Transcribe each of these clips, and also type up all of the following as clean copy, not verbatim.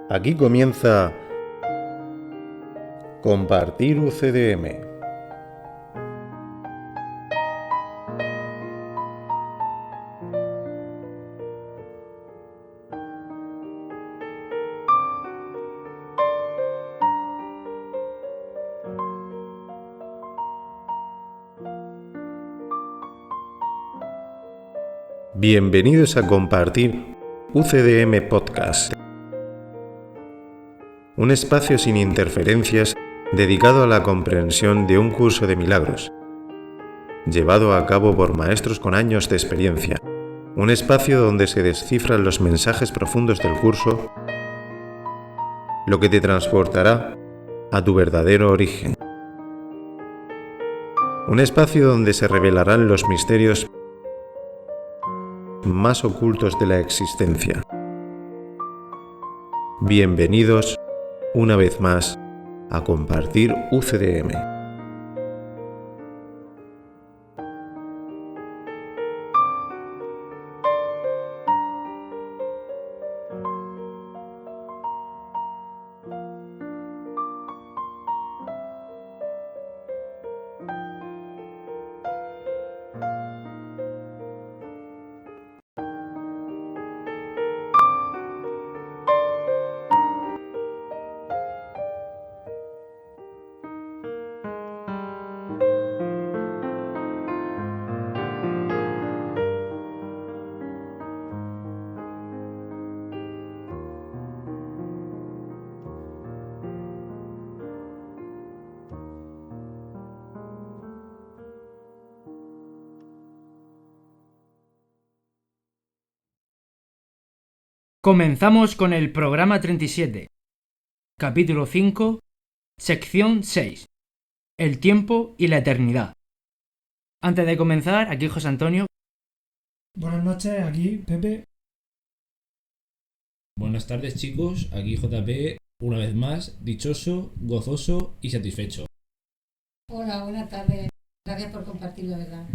Aquí comienza Compartir UCDM. Bienvenidos a Compartir UCDM Podcast, un espacio sin interferencias dedicado a la comprensión de un curso de milagros, llevado a cabo por maestros con años de experiencia, un espacio donde se descifran los mensajes profundos del curso, lo que te transportará a tu verdadero origen. Un espacio donde se revelarán los misterios más ocultos de la existencia. Bienvenidos una vez más a Compartir UCDM. Comenzamos con el programa 37, capítulo 5, sección 6, el tiempo y la eternidad. Antes de comenzar, aquí José Antonio. Buenas noches, aquí Pepe. Buenas tardes, chicos, aquí JP, una vez más, dichoso, gozoso y satisfecho. Hola, buenas tardes. Gracias por compartir la verdad.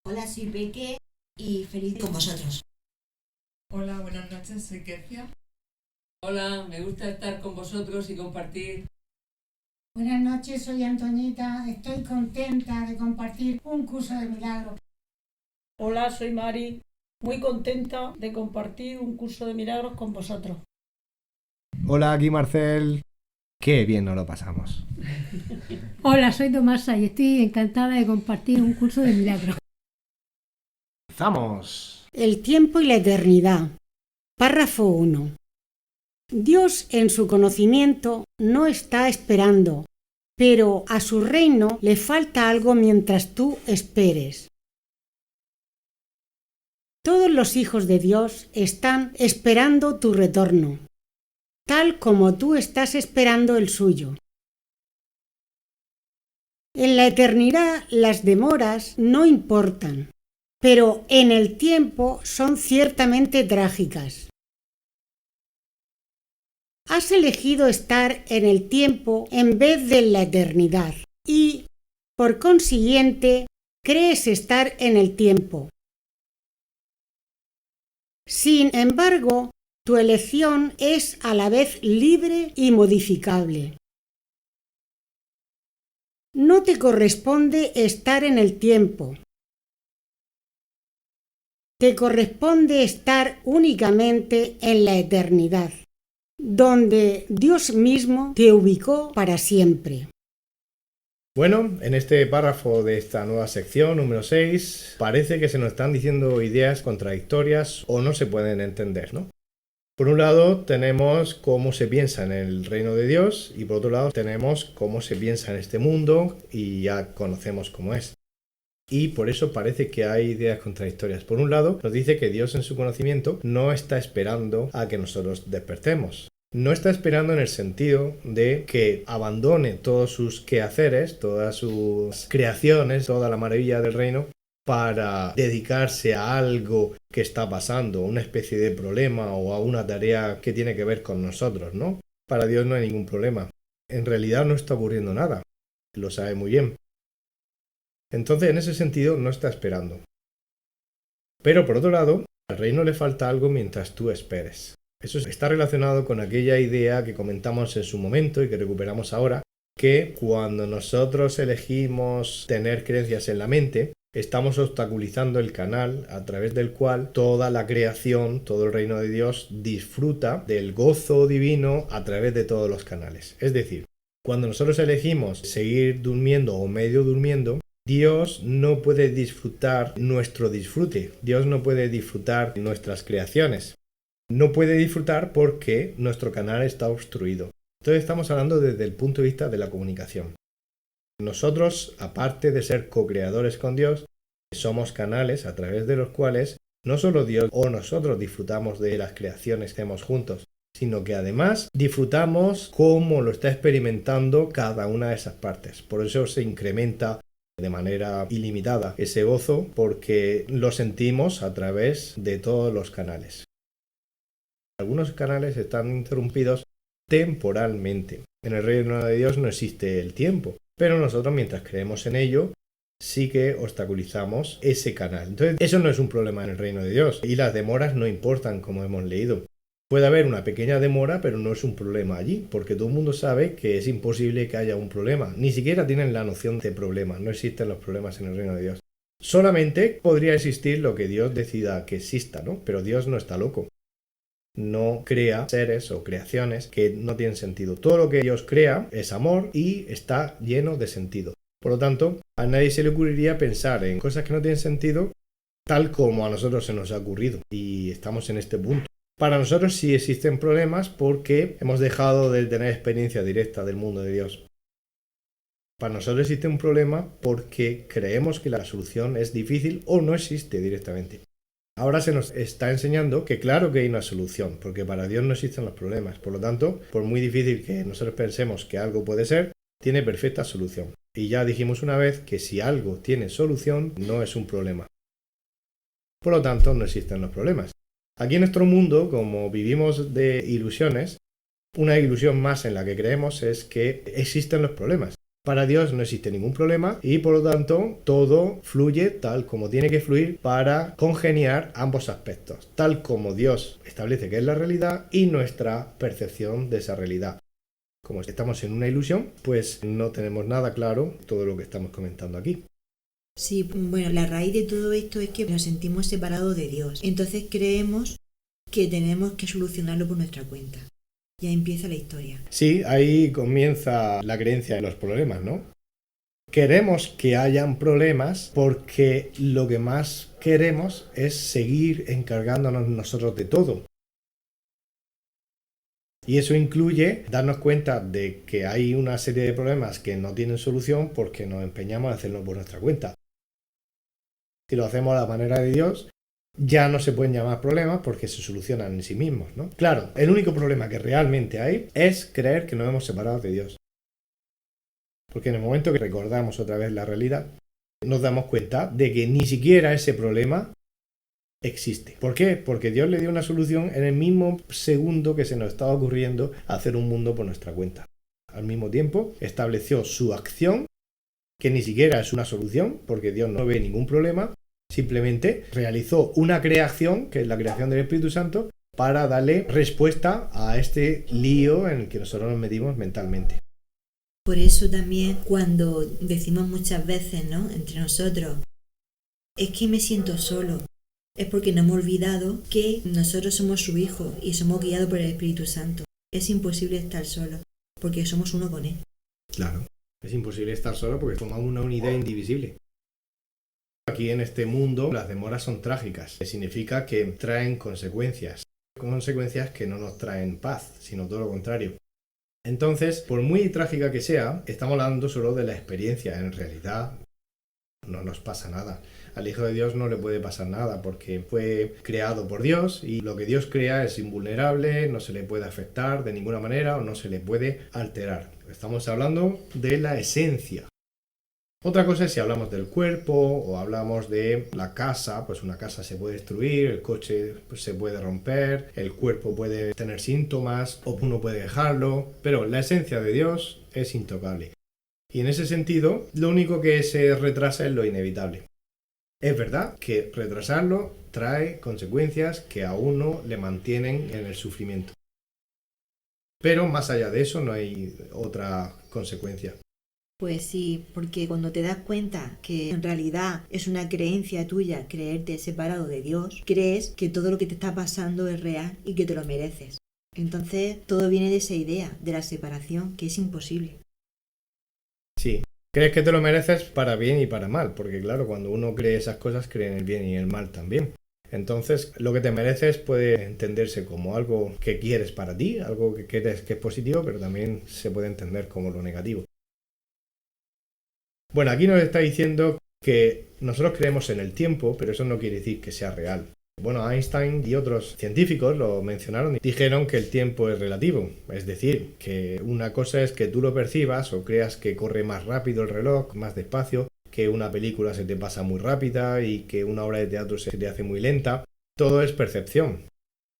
Hola, soy Peque y feliz con vosotros. Hola, buenas noches, soy Kecia. Hola, me gusta estar con vosotros y compartir. Buenas noches, soy Antoñita. Estoy contenta de compartir un curso de milagros. Hola, soy Mari. Muy contenta de compartir un curso de milagros con vosotros. Hola, aquí Marcel. Qué bien nos lo pasamos. Hola, soy Tomasa y estoy encantada de compartir un curso de milagros. ¡Vamos! El tiempo y la eternidad. Párrafo 1. Dios en su conocimiento no está esperando, pero a su reino le falta algo mientras tú esperes. Todos los hijos de Dios están esperando tu retorno, tal como tú estás esperando el suyo. En la eternidad las demoras no importan, pero en el tiempo son ciertamente trágicas. Has elegido estar en el tiempo en vez de la eternidad y, por consiguiente, crees estar en el tiempo. Sin embargo, tu elección es a la vez libre y modificable. No te corresponde estar en el tiempo. Te corresponde estar únicamente en la eternidad, donde Dios mismo te ubicó para siempre. Bueno, en este párrafo de esta nueva sección, número 6, parece que se nos están diciendo ideas contradictorias o no se pueden entender, ¿no? Por un lado tenemos cómo se piensa en el reino de Dios y por otro lado tenemos cómo se piensa en este mundo y ya conocemos cómo es. Y por eso parece que hay ideas contradictorias. Por un lado, nos dice que Dios en su conocimiento no está esperando a que nosotros despertemos. No está esperando en el sentido de que abandone todos sus quehaceres, todas sus creaciones, toda la maravilla del reino, para dedicarse a algo que está pasando, una especie de problema o a una tarea que tiene que ver con nosotros, ¿no? Para Dios no hay ningún problema. En realidad no está ocurriendo nada. Lo sabe muy bien. Entonces, en ese sentido, no está esperando. Pero por otro lado, al reino le falta algo mientras tú esperes. Eso está relacionado con aquella idea que comentamos en su momento y que recuperamos ahora, que cuando nosotros elegimos tener creencias en la mente, estamos obstaculizando el canal a través del cual toda la creación, todo el reino de Dios disfruta del gozo divino a través de todos los canales. Es decir, cuando nosotros elegimos seguir durmiendo o medio durmiendo, Dios no puede disfrutar nuestro disfrute, Dios no puede disfrutar nuestras creaciones, no puede disfrutar porque nuestro canal está obstruido. Entonces estamos hablando desde el punto de vista de la comunicación. Nosotros, aparte de ser co-creadores con Dios, somos canales a través de los cuales no solo Dios o nosotros disfrutamos de las creaciones que hacemos juntos, sino que además disfrutamos cómo lo está experimentando cada una de esas partes. Por eso se incrementa de manera ilimitada ese gozo, porque lo sentimos a través de todos los canales. Algunos canales están interrumpidos temporalmente. En el reino de Dios no existe el tiempo, pero nosotros mientras creemos en ello, sí que obstaculizamos ese canal. Entonces, eso no es un problema en el reino de Dios. Y las demoras no importan, como hemos leído. Puede haber una pequeña demora, pero no es un problema allí, porque todo el mundo sabe que es imposible que haya un problema. Ni siquiera tienen la noción de problema. No existen los problemas en el reino de Dios. Solamente podría existir lo que Dios decida que exista, ¿no? Pero Dios no está loco. No crea seres o creaciones que no tienen sentido. Todo lo que Dios crea es amor y está lleno de sentido. Por lo tanto, a nadie se le ocurriría pensar en cosas que no tienen sentido tal como a nosotros se nos ha ocurrido. Y estamos en este punto. Para nosotros sí existen problemas porque hemos dejado de tener experiencia directa del mundo de Dios. Para nosotros existe un problema porque creemos que la solución es difícil o no existe directamente. Ahora se nos está enseñando que claro que hay una solución, porque para Dios no existen los problemas. Por lo tanto, por muy difícil que nosotros pensemos que algo puede ser, tiene perfecta solución. Y ya dijimos una vez que si algo tiene solución, no es un problema. Por lo tanto, no existen los problemas. Aquí en nuestro mundo, como vivimos de ilusiones, una ilusión más en la que creemos es que existen los problemas. Para Dios no existe ningún problema y por lo tanto todo fluye tal como tiene que fluir para congeniar ambos aspectos, tal como Dios establece que es la realidad y nuestra percepción de esa realidad. Como estamos en una ilusión, pues no tenemos nada claro todo lo que estamos comentando aquí. Sí, bueno, la raíz de todo esto es que nos sentimos separados de Dios. Entonces creemos que tenemos que solucionarlo por nuestra cuenta. Ya empieza la historia. Sí, ahí comienza la creencia en los problemas, ¿no? Queremos que hayan problemas porque lo que más queremos es seguir encargándonos nosotros de todo. Y eso incluye darnos cuenta de que hay una serie de problemas que no tienen solución porque nos empeñamos en hacerlo por nuestra cuenta. Si lo hacemos a la manera de Dios, ya no se pueden llamar problemas porque se solucionan en sí mismos, ¿no? Claro, el único problema que realmente hay es creer que nos hemos separado de Dios. Porque en el momento que recordamos otra vez la realidad, nos damos cuenta de que ni siquiera ese problema existe. ¿Por qué? Porque Dios le dio una solución en el mismo segundo que se nos estaba ocurriendo hacer un mundo por nuestra cuenta. Al mismo tiempo, estableció su acción, que ni siquiera es una solución, porque Dios no ve ningún problema, simplemente realizó una creación, que es la creación del Espíritu Santo, para darle respuesta a este lío en el que nosotros nos metimos mentalmente. Por eso también cuando decimos muchas veces, ¿no?, entre nosotros, es que me siento solo, es porque no hemos olvidado que nosotros somos su hijo y somos guiados por el Espíritu Santo. Es imposible estar solo, porque somos uno con él. Claro, es imposible estar solo porque formamos una unidad indivisible. Aquí en este mundo las demoras son trágicas, que significa que traen consecuencias que no nos traen paz, sino todo lo contrario. Entonces, por muy trágica que sea, estamos hablando solo de la experiencia. En realidad, no nos pasa nada. Al Hijo de Dios no le puede pasar nada porque fue creado por Dios y lo que Dios crea es invulnerable, no se le puede afectar de ninguna manera o no se le puede alterar. Estamos hablando de la esencia. Otra cosa es si hablamos del cuerpo o hablamos de la casa, pues una casa se puede destruir, el coche pues se puede romper, el cuerpo puede tener síntomas o uno puede dejarlo, pero la esencia de Dios es intocable. Y en ese sentido, lo único que se retrasa es lo inevitable. Es verdad que retrasarlo trae consecuencias que a uno le mantienen en el sufrimiento. Pero más allá de eso no hay otra consecuencia. Pues sí, porque cuando te das cuenta que en realidad es una creencia tuya creerte separado de Dios, crees que todo lo que te está pasando es real y que te lo mereces. Entonces todo viene de esa idea, de la separación, que es imposible. Sí, crees que te lo mereces para bien y para mal, porque claro, cuando uno cree esas cosas, cree en el bien y en el mal también. Entonces, lo que te mereces puede entenderse como algo que quieres para ti, algo que crees que es positivo, pero también se puede entender como lo negativo. Bueno, aquí nos está diciendo que nosotros creemos en el tiempo, pero eso no quiere decir que sea real. Bueno, Einstein y otros científicos lo mencionaron y dijeron que el tiempo es relativo. Es decir, que una cosa es que tú lo percibas o creas que corre más rápido el reloj, más despacio, que una película se te pasa muy rápida y que una obra de teatro se te hace muy lenta. Todo es percepción.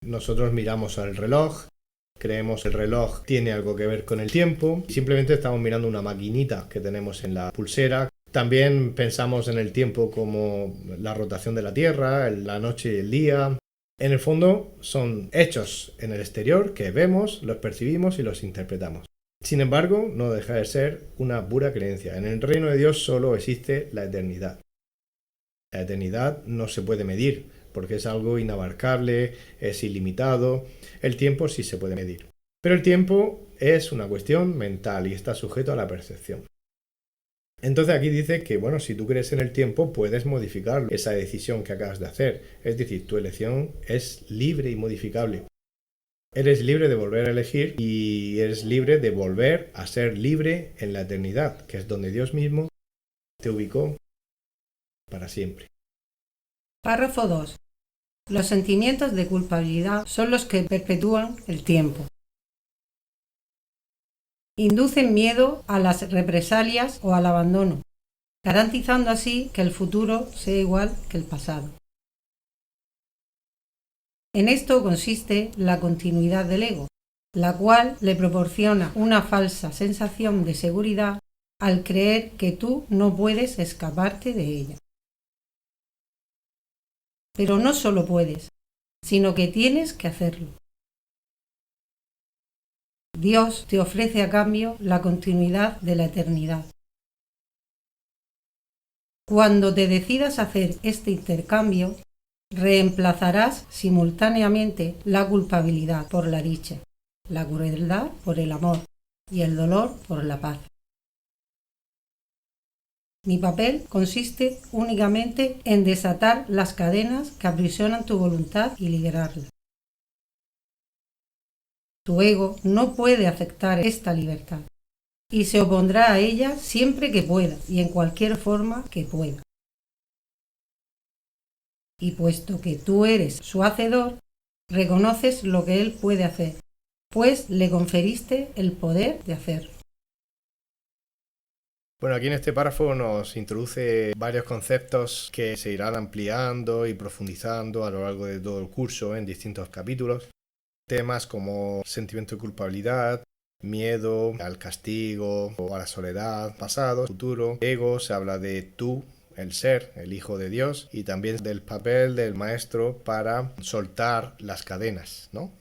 Nosotros miramos al reloj, creemos que el reloj tiene algo que ver con el tiempo, simplemente estamos mirando una maquinita que tenemos en la pulsera. También pensamos en el tiempo como la rotación de la Tierra, la noche y el día. En el fondo son hechos en el exterior que vemos, los percibimos y los interpretamos. Sin embargo, no deja de ser una pura creencia. En el reino de Dios solo existe la eternidad. La eternidad no se puede medir porque es algo inabarcable, es ilimitado. El tiempo sí se puede medir. Pero el tiempo es una cuestión mental y está sujeto a la percepción. Entonces aquí dice que, bueno, si tú crees en el tiempo, puedes modificar esa decisión que acabas de hacer. Es decir, tu elección es libre y modificable. Eres libre de volver a elegir y eres libre de volver a ser libre en la eternidad, que es donde Dios mismo te ubicó para siempre. Párrafo 2. Los sentimientos de culpabilidad son los que perpetúan el tiempo. Inducen miedo a las represalias o al abandono, garantizando así que el futuro sea igual que el pasado. En esto consiste la continuidad del ego, la cual le proporciona una falsa sensación de seguridad al creer que tú no puedes escaparte de ella. Pero no solo puedes, sino que tienes que hacerlo. Dios te ofrece a cambio la continuidad de la eternidad. Cuando te decidas hacer este intercambio, reemplazarás simultáneamente la culpabilidad por la dicha, la crueldad por el amor y el dolor por la paz. Mi papel consiste únicamente en desatar las cadenas que aprisionan tu voluntad y liberarla. Tu ego no puede aceptar esta libertad y se opondrá a ella siempre que pueda y en cualquier forma que pueda. Y puesto que tú eres su hacedor, reconoces lo que él puede hacer, pues le conferiste el poder de hacerlo. Bueno, aquí en este párrafo nos introduce varios conceptos que se irán ampliando y profundizando a lo largo de todo el curso en distintos capítulos. Temas como sentimiento de culpabilidad, miedo al castigo o a la soledad, pasado, futuro, ego, se habla de tú, el ser, el Hijo de Dios, y también del papel del maestro para soltar las cadenas, ¿no?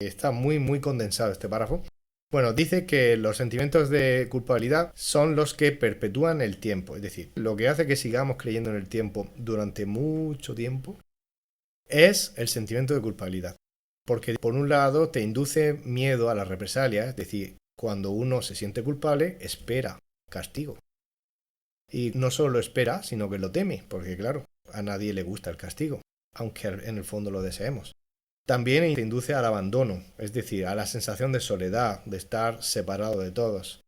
Está muy condensado este párrafo. Bueno, dice que los sentimientos de culpabilidad son los que perpetúan el tiempo, es decir, lo que hace que sigamos creyendo en el tiempo durante mucho tiempo es el sentimiento de culpabilidad. Porque por un lado te induce miedo a las represalias, es decir, cuando uno se siente culpable, espera castigo. Y no solo lo espera, sino que lo teme, porque claro, a nadie le gusta el castigo, aunque en el fondo lo deseemos. También te induce al abandono, es decir, a la sensación de soledad, de estar separado de todos,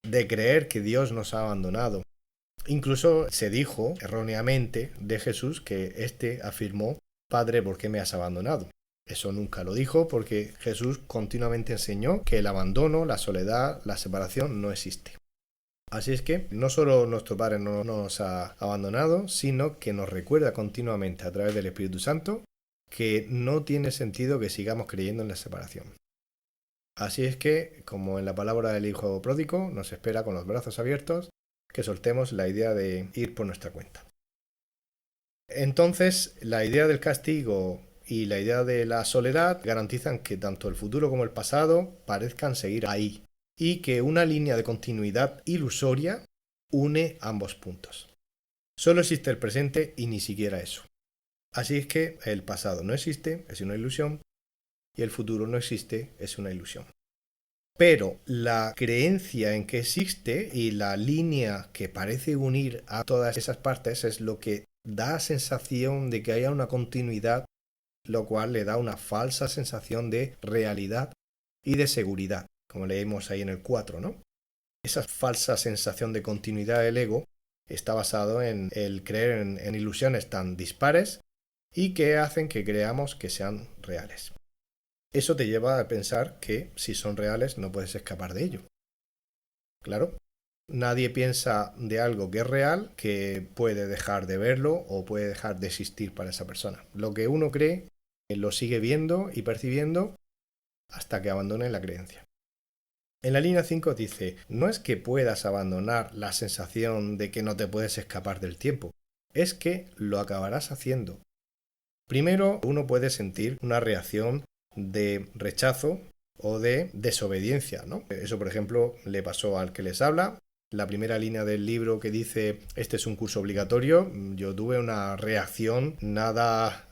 de creer que Dios nos ha abandonado. Incluso se dijo erróneamente de Jesús que éste afirmó: Padre, ¿por qué me has abandonado? Eso nunca lo dijo porque Jesús continuamente enseñó que el abandono, la soledad, la separación no existe. Así es que no solo nuestro Padre no nos ha abandonado, sino que nos recuerda continuamente a través del Espíritu Santo que no tiene sentido que sigamos creyendo en la separación. Así es que, como en la parábola del hijo pródigo, nos espera con los brazos abiertos que soltemos la idea de ir por nuestra cuenta. Entonces, la idea del castigo y la idea de la soledad garantizan que tanto el futuro como el pasado parezcan seguir ahí y que una línea de continuidad ilusoria une ambos puntos. Solo existe el presente y ni siquiera eso. Así es que el pasado no existe, es una ilusión, y el futuro no existe, es una ilusión. Pero la creencia en que existe y la línea que parece unir a todas esas partes es lo que da sensación de que haya una continuidad, lo cual le da una falsa sensación de realidad y de seguridad, como leemos ahí en el 4, ¿no? Esa falsa sensación de continuidad del ego está basado en el creer en ilusiones tan dispares y que hacen que creamos que sean reales. Eso te lleva a pensar que si son reales no puedes escapar de ello. Claro, nadie piensa de algo que es real que puede dejar de verlo o puede dejar de existir para esa persona. Lo que uno cree lo sigue viendo y percibiendo hasta que abandone la creencia. En la línea 5 dice, no es que puedas abandonar la sensación de que no te puedes escapar del tiempo, es que lo acabarás haciendo. Primero, uno puede sentir una reacción de rechazo o de desobediencia, ¿no? Eso, por ejemplo, le pasó al que les habla. La primera línea del libro que dice, este es un curso obligatorio, yo tuve una reacción nada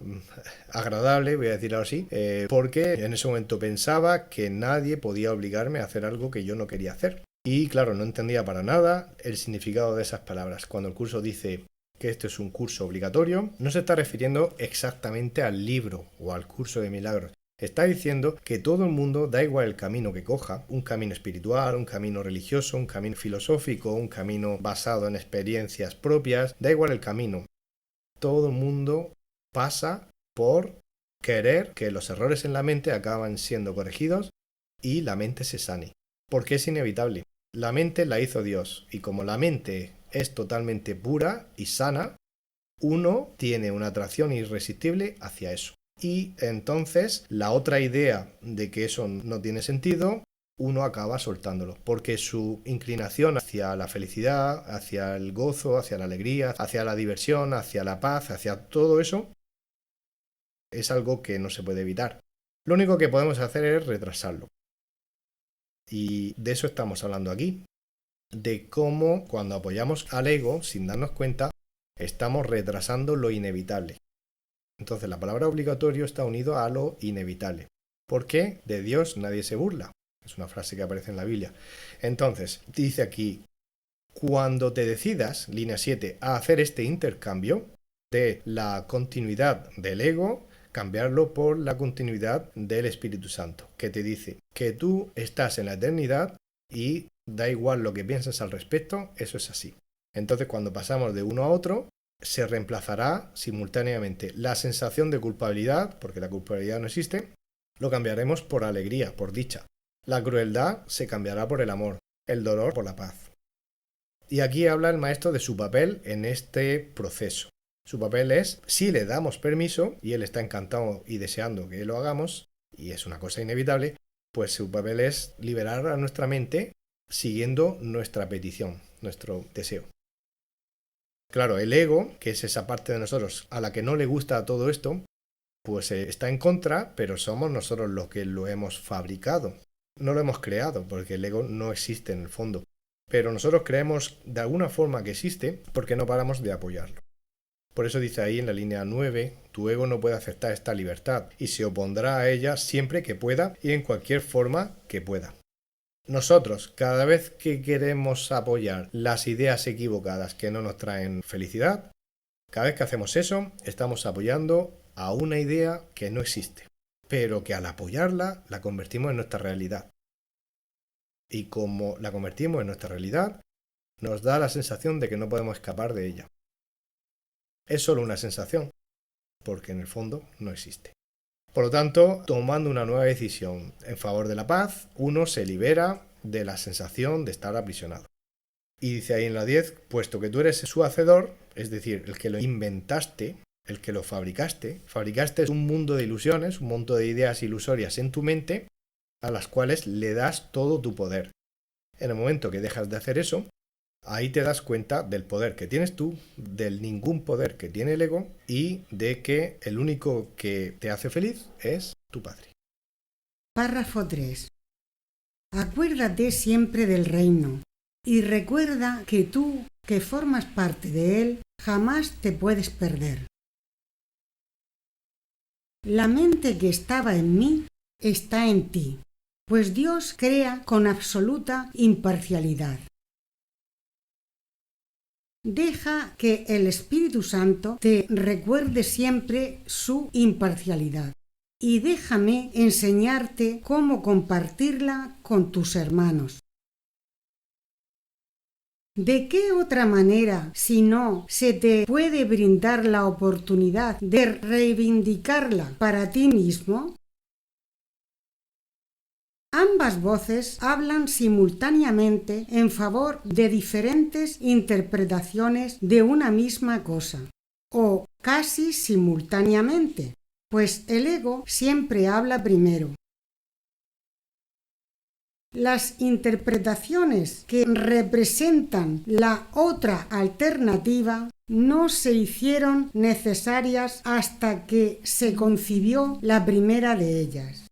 agradable, voy a decirlo así, porque en ese momento pensaba que nadie podía obligarme a hacer algo que yo no quería hacer. Y claro, no entendía para nada el significado de esas palabras. Cuando el curso dice que esto es un curso obligatorio, no se está refiriendo exactamente al libro o al curso de milagros. Está diciendo que todo el mundo, da igual el camino que coja, un camino espiritual, un camino religioso, un camino filosófico, un camino basado en experiencias propias, da igual el camino. Todo el mundo pasa por querer que los errores en la mente acaban siendo corregidos y la mente se sane. Porque es inevitable. La mente la hizo Dios y como la mente es totalmente pura y sana, uno tiene una atracción irresistible hacia eso. Y entonces la otra idea de que eso no tiene sentido, uno acaba soltándolo, porque su inclinación hacia la felicidad, hacia el gozo, hacia la alegría, hacia la diversión, hacia la paz, hacia todo eso, es algo que no se puede evitar. Lo único que podemos hacer es retrasarlo. Y de eso estamos hablando aquí, de cómo cuando apoyamos al ego, sin darnos cuenta, estamos retrasando lo inevitable. Entonces la palabra obligatorio está unido a lo inevitable. Porque de Dios nadie se burla. Es una frase que aparece en la Biblia. Entonces, dice aquí, cuando te decidas, línea 7, a hacer este intercambio de la continuidad del ego, cambiarlo por la continuidad del Espíritu Santo, que te dice que tú estás en la eternidad y da igual lo que pienses al respecto, eso es así. Entonces cuando pasamos de uno a otro, se reemplazará simultáneamente la sensación de culpabilidad, porque la culpabilidad no existe, lo cambiaremos por alegría, por dicha. La crueldad se cambiará por el amor, el dolor por la paz. Y aquí habla el maestro de su papel en este proceso. Su papel es, si le damos permiso, y él está encantado y deseando que lo hagamos, y es una cosa inevitable, pues su papel es liberar a nuestra mente siguiendo nuestra petición, nuestro deseo. Claro, el ego, que es esa parte de nosotros a la que no le gusta todo esto, pues está en contra, pero somos nosotros los que lo hemos fabricado. No lo hemos creado, porque el ego no existe en el fondo. Pero nosotros creemos de alguna forma que existe porque no paramos de apoyarlo. Por eso dice ahí en la línea 9, tu ego no puede aceptar esta libertad y se opondrá a ella siempre que pueda y en cualquier forma que pueda. Nosotros, cada vez que queremos apoyar las ideas equivocadas que no nos traen felicidad, cada vez que hacemos eso, estamos apoyando a una idea que no existe, pero que al apoyarla, la convertimos en nuestra realidad. Y como la convertimos en nuestra realidad, nos da la sensación de que no podemos escapar de ella. Es solo una sensación, porque en el fondo no existe. Por lo tanto, tomando una nueva decisión en favor de la paz, uno se libera de la sensación de estar aprisionado. Y dice ahí en la 10, puesto que tú eres su hacedor, es decir, el que lo inventaste, el que lo fabricaste un mundo de ilusiones, un montón de ideas ilusorias en tu mente, a las cuales le das todo tu poder. En el momento que dejas de hacer eso, Ahí te das cuenta del poder que tienes tú, del ningún poder que tiene el ego y de que el único que te hace feliz es tu padre. Párrafo 3. Acuérdate siempre del reino y recuerda que tú, que formas parte de él, jamás te puedes perder. La mente que estaba en mí está en ti, pues Dios crea con absoluta imparcialidad. Deja que el Espíritu Santo te recuerde siempre su imparcialidad y déjame enseñarte cómo compartirla con tus hermanos. ¿De qué otra manera, si no, se te puede brindar la oportunidad de reivindicarla para ti mismo? Ambas voces hablan simultáneamente en favor de diferentes interpretaciones de una misma cosa, o casi simultáneamente, pues el ego siempre habla primero. Las interpretaciones que representan la otra alternativa no se hicieron necesarias hasta que se concibió la primera de ellas.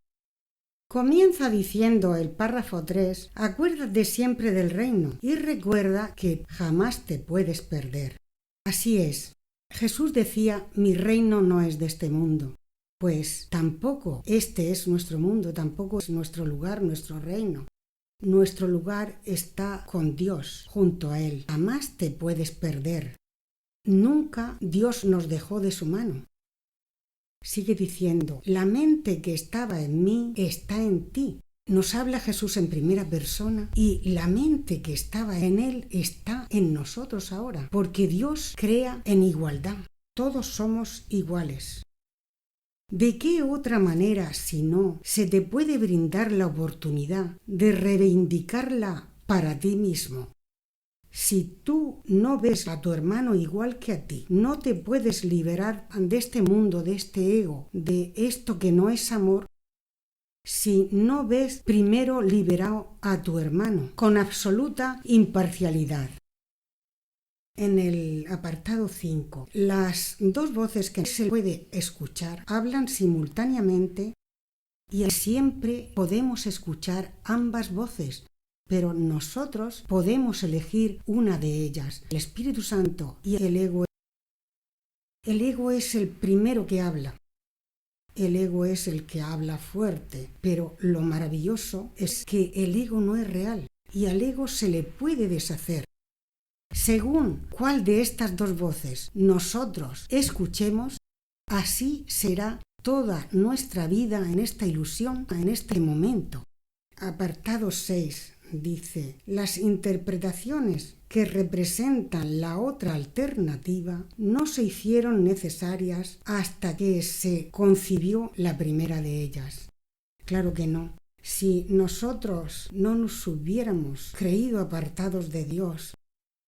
Comienza diciendo el párrafo 3, acuérdate siempre del reino y recuerda que jamás te puedes perder. Así es, Jesús decía, mi reino no es de este mundo. Pues tampoco este es nuestro mundo, tampoco es nuestro lugar, nuestro reino. Nuestro lugar está con Dios, junto a Él. Jamás te puedes perder. Nunca Dios nos dejó de su mano. Sigue diciendo, la mente que estaba en mí está en ti. Nos habla Jesús en primera persona y la mente que estaba en Él está en nosotros ahora, porque Dios crea en igualdad. Todos somos iguales. ¿De qué otra manera, si no, se te puede brindar la oportunidad de reivindicarla para ti mismo? Si tú no ves a tu hermano igual que a ti, no te puedes liberar de este mundo, de este ego, de esto que no es amor, si no ves primero liberado a tu hermano con absoluta imparcialidad. En el apartado 5, las dos voces que se puede escuchar hablan simultáneamente y siempre podemos escuchar ambas voces, pero nosotros podemos elegir una de ellas, el Espíritu Santo y el ego. El ego es el primero que habla. El ego es el que habla fuerte, pero lo maravilloso es que el ego no es real y al ego se le puede deshacer. Según cuál de estas dos voces nosotros escuchemos, así será toda nuestra vida en esta ilusión, en este momento. Apartado 6 dice, las interpretaciones que representan la otra alternativa no se hicieron necesarias hasta que se concibió la primera de ellas. Claro que no. Si nosotros no nos hubiéramos creído apartados de Dios,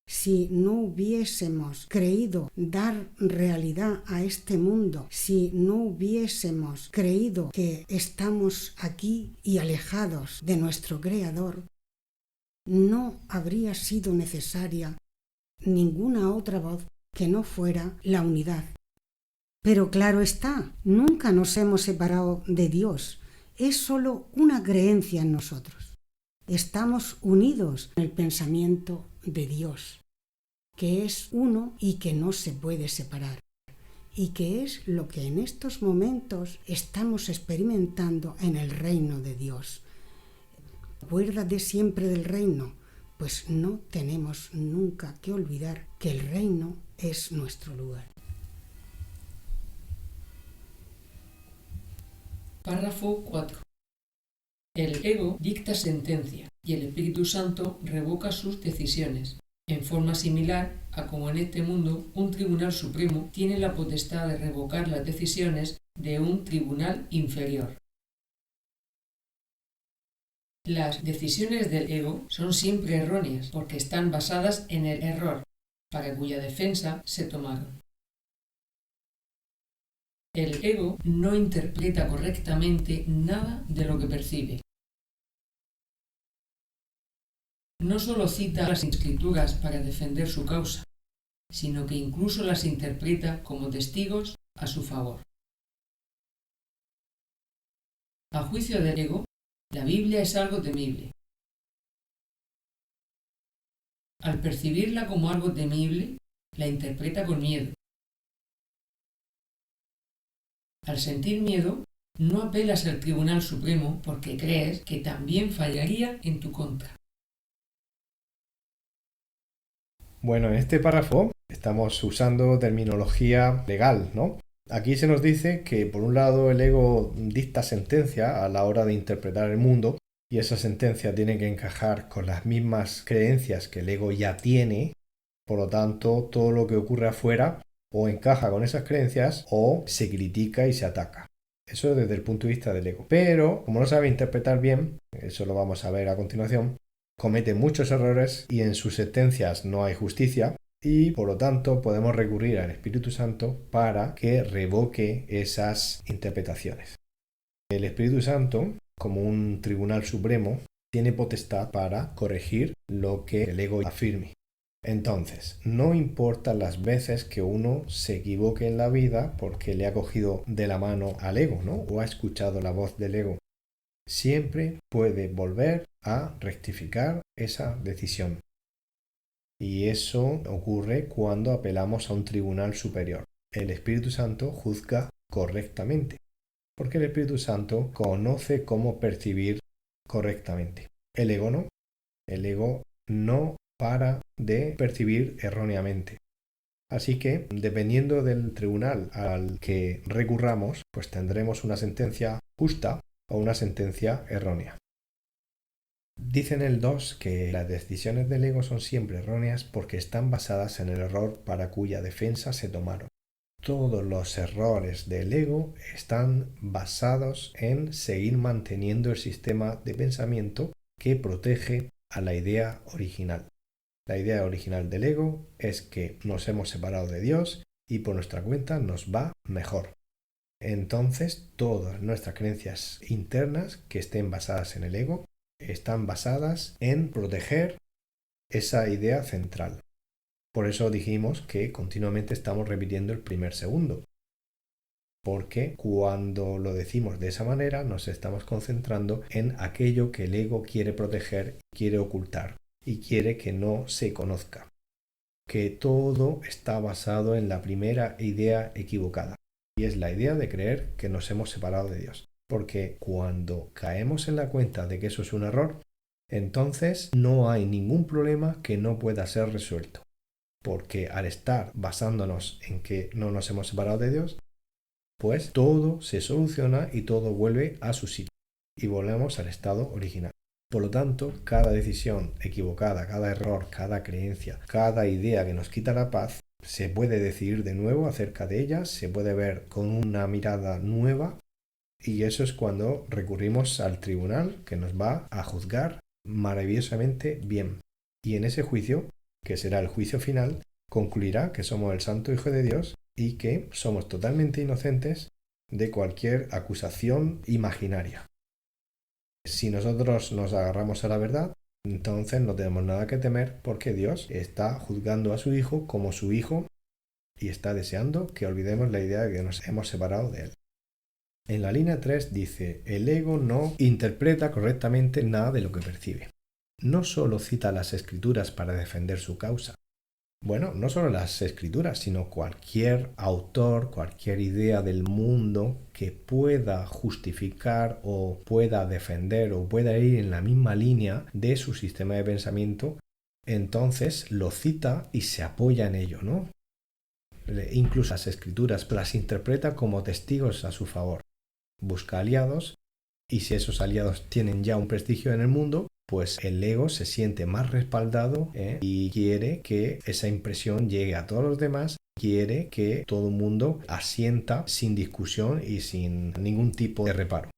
si no hubiésemos creído dar realidad a este mundo, si no hubiésemos creído que estamos aquí y alejados de nuestro Creador, no habría sido necesaria ninguna otra voz que no fuera la unidad. Pero claro está, nunca nos hemos separado de Dios, es solo una creencia en nosotros. Estamos unidos en el pensamiento de Dios, que es uno y que no se puede separar, y que es lo que en estos momentos estamos experimentando en el reino de Dios. Acuérdate siempre del reino, pues no tenemos nunca que olvidar que el reino es nuestro lugar. Párrafo 4. El ego dicta sentencia y el Espíritu Santo revoca sus decisiones, en forma similar a como en este mundo un tribunal supremo tiene la potestad de revocar las decisiones de un tribunal inferior. Las decisiones del ego son siempre erróneas porque están basadas en el error, para cuya defensa se tomaron. El ego no interpreta correctamente nada de lo que percibe. no solo cita las escrituras para defender su causa, sino que incluso las interpreta como testigos a su favor. A juicio del ego, la Biblia es algo temible. Al percibirla como algo temible, la interpreta con miedo. Al sentir miedo, no apelas al Tribunal Supremo porque crees que también fallaría en tu contra. Bueno, en este párrafo estamos usando terminología legal, ¿no? Aquí se nos dice que por un lado el ego dicta sentencia a la hora de interpretar el mundo y esa sentencia tiene que encajar con las mismas creencias que el ego ya tiene, por lo tanto todo lo que ocurre afuera o encaja con esas creencias o se critica y se ataca. Eso desde el punto de vista del ego. Pero como no sabe interpretar bien, eso lo vamos a ver a continuación, comete muchos errores y en sus sentencias no hay justicia y por lo tanto podemos recurrir al Espíritu Santo para que revoque esas interpretaciones. El Espíritu Santo, como un tribunal supremo, tiene potestad para corregir lo que el ego afirme. Entonces, no importa las veces que uno se equivoque en la vida porque le ha cogido de la mano al ego, ¿no? O ha escuchado la voz del ego. Siempre puede volver a rectificar esa decisión. Y eso ocurre cuando apelamos a un tribunal superior. El Espíritu Santo juzga correctamente, porque el Espíritu Santo conoce cómo percibir correctamente. El ego no. El ego no para de percibir erróneamente. Así que, dependiendo del tribunal al que recurramos, pues tendremos una sentencia justa o una sentencia errónea. Dice en el 2 que las decisiones del ego son siempre erróneas porque están basadas en el error para cuya defensa se tomaron. Todos los errores del ego están basados en seguir manteniendo el sistema de pensamiento que protege a la idea original. La idea original del ego es que nos hemos separado de Dios y por nuestra cuenta nos va mejor. Entonces, todas nuestras creencias internas que estén basadas en el ego están basadas en proteger esa idea central. Por eso dijimos que continuamente estamos repitiendo el primer segundo. Porque cuando lo decimos de esa manera nos estamos concentrando en aquello que el ego quiere proteger, quiere ocultar y quiere que no se conozca. Que todo está basado en la primera idea equivocada. Y es la idea de creer que nos hemos separado de Dios. Porque cuando caemos en la cuenta de que eso es un error, entonces no hay ningún problema que no pueda ser resuelto. Porque al estar basándonos en que no nos hemos separado de Dios, pues todo se soluciona y todo vuelve a su sitio. Y volvemos al estado original. Por lo tanto, cada decisión equivocada, cada error, cada creencia, cada idea que nos quita la paz, se puede decidir de nuevo acerca de ella, se puede ver con una mirada nueva y eso es cuando recurrimos al tribunal que nos va a juzgar maravillosamente bien. Y en ese juicio, que será el juicio final, concluirá que somos el Santo Hijo de Dios y que somos totalmente inocentes de cualquier acusación imaginaria. Si nosotros nos agarramos a la verdad, entonces no tenemos nada que temer porque Dios está juzgando a su Hijo como su Hijo y está deseando que olvidemos la idea de que nos hemos separado de Él. En la línea 3 dice, el ego no interpreta correctamente nada de lo que percibe. No solo cita las escrituras para defender su causa. Bueno, no solo las escrituras, sino cualquier autor, cualquier idea del mundo que pueda justificar o pueda defender o pueda ir en la misma línea de su sistema de pensamiento, entonces lo cita y se apoya en ello, ¿no? Incluso las escrituras las interpreta como testigos a su favor. Busca aliados y si esos aliados tienen ya un prestigio en el mundo, pues el ego se siente más respaldado y quiere que esa impresión llegue a todos los demás, quiere que todo el mundo asienta sin discusión y sin ningún tipo de reparo.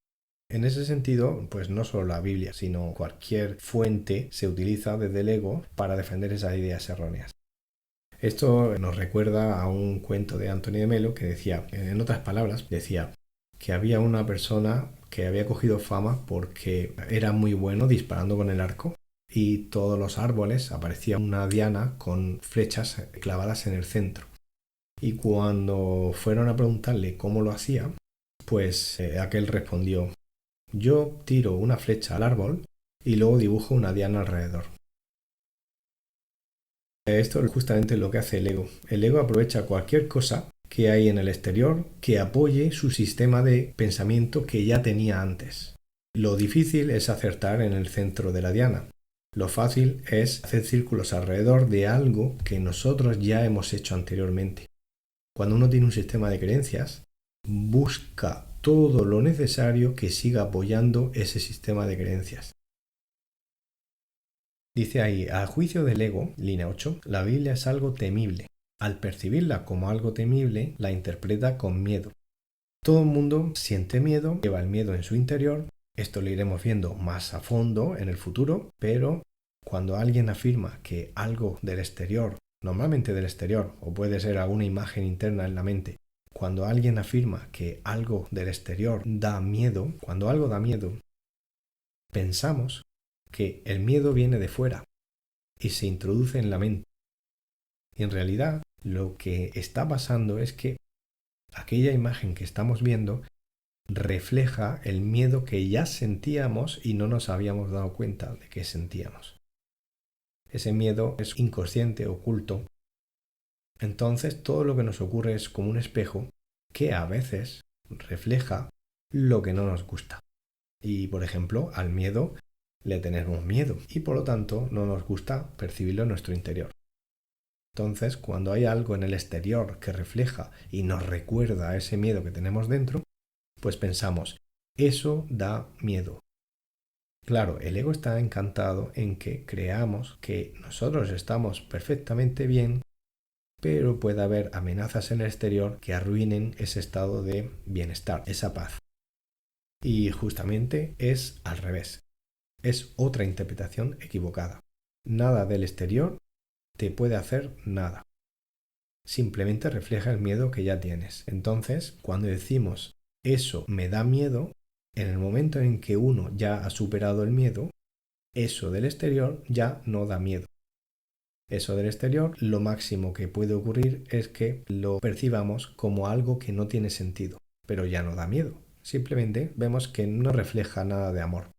En ese sentido, pues no solo la Biblia, sino cualquier fuente se utiliza desde el ego para defender esas ideas erróneas. Esto nos recuerda a un cuento de Antonio de Melo que decía, en otras palabras, decía que había una persona que había cogido fama porque era muy bueno disparando con el arco y todos los árboles aparecía una diana con flechas clavadas en el centro. Y cuando fueron a preguntarle cómo lo hacía, pues aquel respondió: yo tiro una flecha al árbol y luego dibujo una diana alrededor. Esto es justamente lo que hace el ego. El ego aprovecha cualquier cosa que hay en el exterior que apoye su sistema de pensamiento que ya tenía antes. Lo difícil es acertar en el centro de la diana. Lo fácil es hacer círculos alrededor de algo que nosotros ya hemos hecho anteriormente. Cuando uno tiene un sistema de creencias, busca todo lo necesario que siga apoyando ese sistema de creencias. Dice ahí: a juicio del ego, línea 8, la Biblia es algo temible. Al percibirla como algo temible, la interpreta con miedo. Todo el mundo siente miedo, lleva el miedo en su interior. Esto lo iremos viendo más a fondo en el futuro, pero cuando alguien afirma que algo del exterior, normalmente del exterior, o puede ser alguna imagen interna en la mente, cuando alguien afirma que algo del exterior da miedo, cuando algo da miedo, pensamos que el miedo viene de fuera y se introduce en la mente. Y en realidad lo que está pasando es que aquella imagen que estamos viendo refleja el miedo que ya sentíamos y no nos habíamos dado cuenta de que sentíamos. Ese miedo es inconsciente, oculto. Entonces todo lo que nos ocurre es como un espejo que a veces refleja lo que no nos gusta. Y por ejemplo, al miedo le tenemos miedo y por lo tanto no nos gusta percibirlo en nuestro interior. Entonces, cuando hay algo en el exterior que refleja y nos recuerda a ese miedo que tenemos dentro, pues pensamos: eso da miedo. Claro, el ego está encantado en que creamos que nosotros estamos perfectamente bien, pero puede haber amenazas en el exterior que arruinen ese estado de bienestar, esa paz. Y justamente es al revés. Es otra interpretación equivocada. Nada del exterior te puede hacer nada. Simplemente refleja el miedo que ya tienes. Entonces, cuando decimos eso me da miedo, en el momento en que uno ya ha superado el miedo, eso del exterior ya no da miedo. Eso del exterior, lo máximo que puede ocurrir es que lo percibamos como algo que no tiene sentido, pero ya no da miedo. Simplemente vemos que no refleja nada de amor.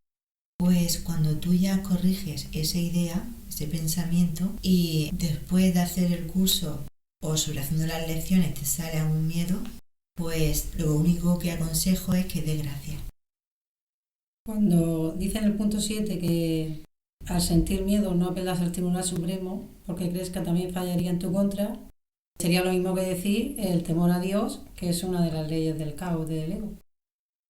Pues cuando tú ya corriges esa idea, ese pensamiento, y después de hacer el curso o sobre haciendo las lecciones te sale algún miedo, pues lo único que aconsejo es que dé gracias. Cuando dice en el punto 7 que al sentir miedo no apelas al Tribunal Supremo porque crees que también fallaría en tu contra, sería lo mismo que decir el temor a Dios, que es una de las leyes del caos del ego.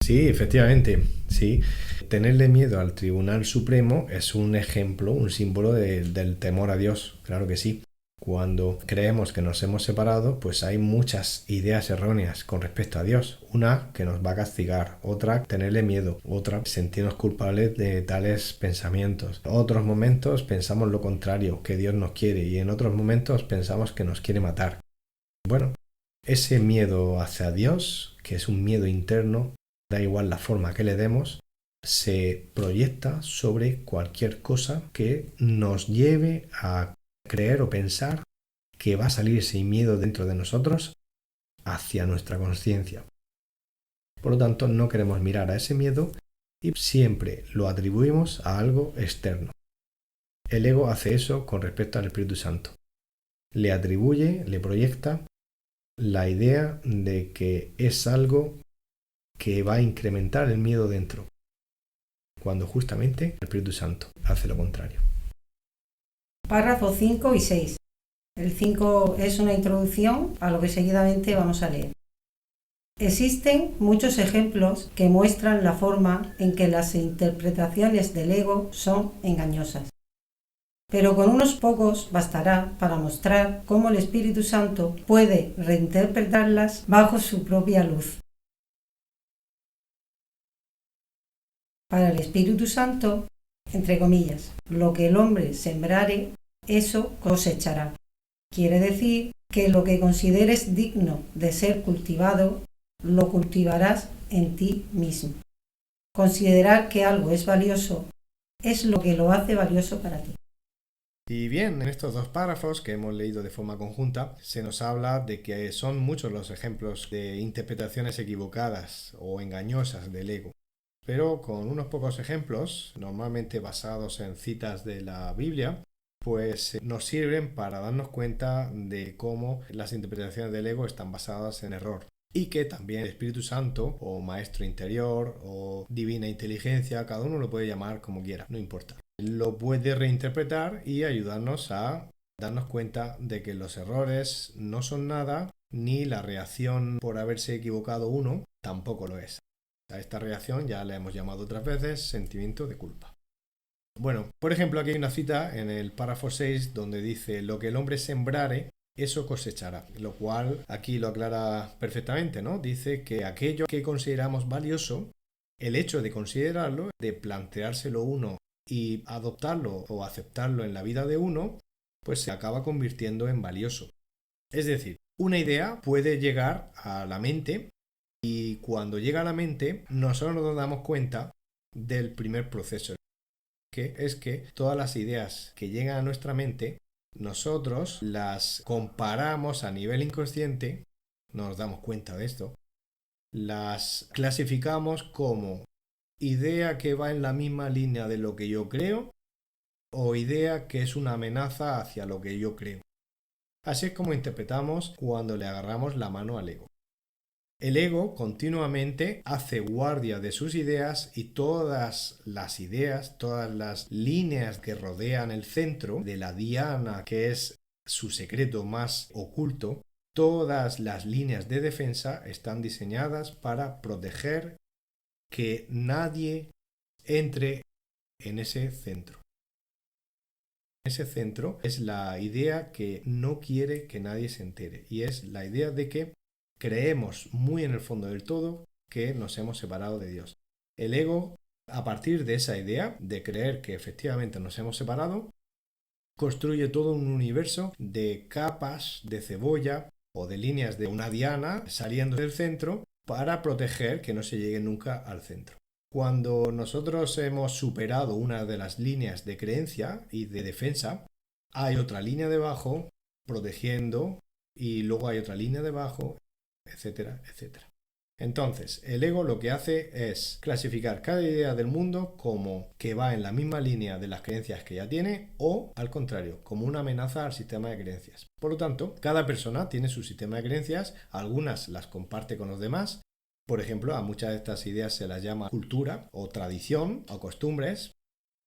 Sí, efectivamente, sí. Tenerle miedo al Tribunal Supremo es un ejemplo, un símbolo del temor a Dios, claro que sí. Cuando creemos que nos hemos separado, pues hay muchas ideas erróneas con respecto a Dios. Una, que nos va a castigar; otra, tenerle miedo; otra, sentirnos culpables de tales pensamientos. En otros momentos pensamos lo contrario, que Dios nos quiere, y en otros momentos pensamos que nos quiere matar. Bueno, ese miedo hacia Dios, que es un miedo interno, da igual la forma que le demos, se proyecta sobre cualquier cosa que nos lleve a creer o pensar que va a salir ese miedo dentro de nosotros hacia nuestra conciencia. Por lo tanto, no queremos mirar a ese miedo y siempre lo atribuimos a algo externo. El ego hace eso con respecto al Espíritu Santo. Le atribuye, le proyecta la idea de que es algo que va a incrementar el miedo dentro, cuando justamente el Espíritu Santo hace lo contrario. Párrafos 5 y 6. El 5 es una introducción a lo que seguidamente vamos a leer. Existen muchos ejemplos que muestran la forma en que las interpretaciones del ego son engañosas. Pero con unos pocos bastará para mostrar cómo el Espíritu Santo puede reinterpretarlas bajo su propia luz. Para el Espíritu Santo, entre comillas, lo que el hombre sembrare, eso cosechará. Quiere decir que lo que consideres digno de ser cultivado, lo cultivarás en ti mismo. Considerar que algo es valioso es lo que lo hace valioso para ti. Y bien, en estos dos párrafos que hemos leído de forma conjunta, se nos habla de que son muchos los ejemplos de interpretaciones equivocadas o engañosas del ego. Pero con unos pocos ejemplos, normalmente basados en citas de la Biblia, pues nos sirven para darnos cuenta de cómo las interpretaciones del ego están basadas en error. Y que también el Espíritu Santo, o Maestro Interior, o Divina Inteligencia, cada uno lo puede llamar como quiera, no importa. Lo puede reinterpretar y ayudarnos a darnos cuenta de que los errores no son nada, ni la reacción por haberse equivocado uno tampoco lo es. A esta reacción ya la hemos llamado otras veces sentimiento de culpa. Bueno, por ejemplo, aquí hay una cita en el párrafo 6 donde dice: lo que el hombre sembrare, eso cosechará, lo cual aquí lo aclara perfectamente, ¿no? Dice que aquello que consideramos valioso, el hecho de considerarlo, de planteárselo uno y adoptarlo o aceptarlo en la vida de uno, pues se acaba convirtiendo en valioso. Es decir, una idea puede llegar a la mente y cuando llega a la mente nosotros nos damos cuenta del primer proceso, que es que todas las ideas que llegan a nuestra mente nosotros las comparamos a nivel inconsciente, no nos damos cuenta de esto, las clasificamos como idea que va en la misma línea de lo que yo creo o idea que es una amenaza hacia lo que yo creo. Así es como interpretamos cuando le agarramos la mano al ego. El ego continuamente hace guardia de sus ideas y todas las ideas, todas las líneas que rodean el centro de la diana, que es su secreto más oculto, todas las líneas de defensa están diseñadas para proteger que nadie entre en ese centro. Ese centro es la idea que no quiere que nadie se entere y es la idea de que creemos muy en el fondo del todo que nos hemos separado de Dios. El ego, a partir de esa idea de creer que efectivamente nos hemos separado, construye todo un universo de capas de cebolla o de líneas de una diana saliendo del centro para proteger que no se llegue nunca al centro. Cuando nosotros hemos superado una de las líneas de creencia y de defensa, hay otra línea debajo protegiendo y luego hay otra línea debajo, etcétera, etcétera. Entonces, el ego lo que hace es clasificar cada idea del mundo como que va en la misma línea de las creencias que ya tiene o, al contrario, como una amenaza al sistema de creencias. Por lo tanto, cada persona tiene su sistema de creencias, algunas las comparte con los demás. Por ejemplo, a muchas de estas ideas se las llama cultura o tradición o costumbres.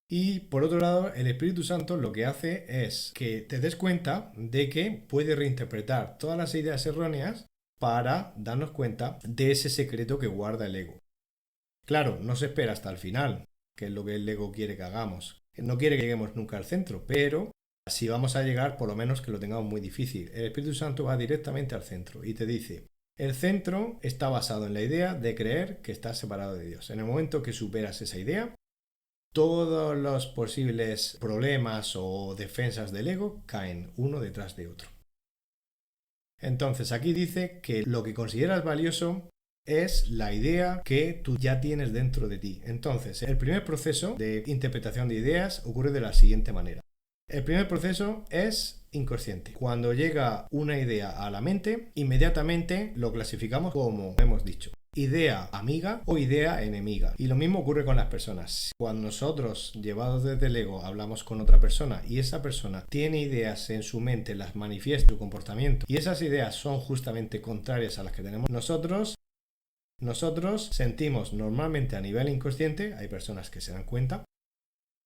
Y por otro lado, el Espíritu Santo lo que hace es que te des cuenta de que puede reinterpretar todas las ideas erróneas para darnos cuenta de ese secreto que guarda el ego. Claro, no se espera hasta el final, que es lo que el ego quiere que hagamos. No quiere que lleguemos nunca al centro, pero si vamos a llegar, por lo menos que lo tengamos muy difícil. El Espíritu Santo va directamente al centro y te dice: el centro está basado en la idea de creer que estás separado de Dios. En el momento que superas esa idea, todos los posibles problemas o defensas del ego caen uno detrás de otro. Entonces aquí dice que lo que consideras valioso es la idea que tú ya tienes dentro de ti. Entonces, el primer proceso de interpretación de ideas ocurre de la siguiente manera. El primer proceso es inconsciente. Cuando llega una idea a la mente, inmediatamente lo clasificamos como hemos dicho: idea amiga o idea enemiga. Y lo mismo ocurre con las personas. Cuando nosotros, llevados desde el ego, hablamos con otra persona y esa persona tiene ideas en su mente, las manifiesta en su comportamiento y esas ideas son justamente contrarias a las que tenemos nosotros sentimos normalmente a nivel inconsciente, hay personas que se dan cuenta,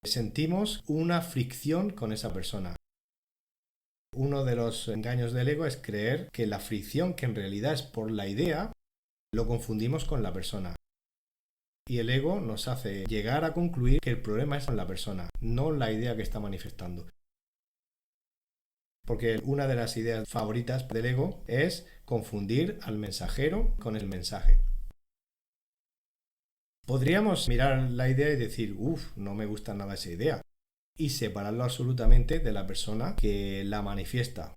sentimos una fricción con esa persona. Uno de los engaños del ego es creer que la fricción, que en realidad es por la idea, lo confundimos con la persona. Y el ego nos hace llegar a concluir que el problema es con la persona, no la idea que está manifestando. Porque una de las ideas favoritas del ego es confundir al mensajero con el mensaje. Podríamos mirar la idea y decir: no me gusta nada esa idea, y separarlo absolutamente de la persona que la manifiesta.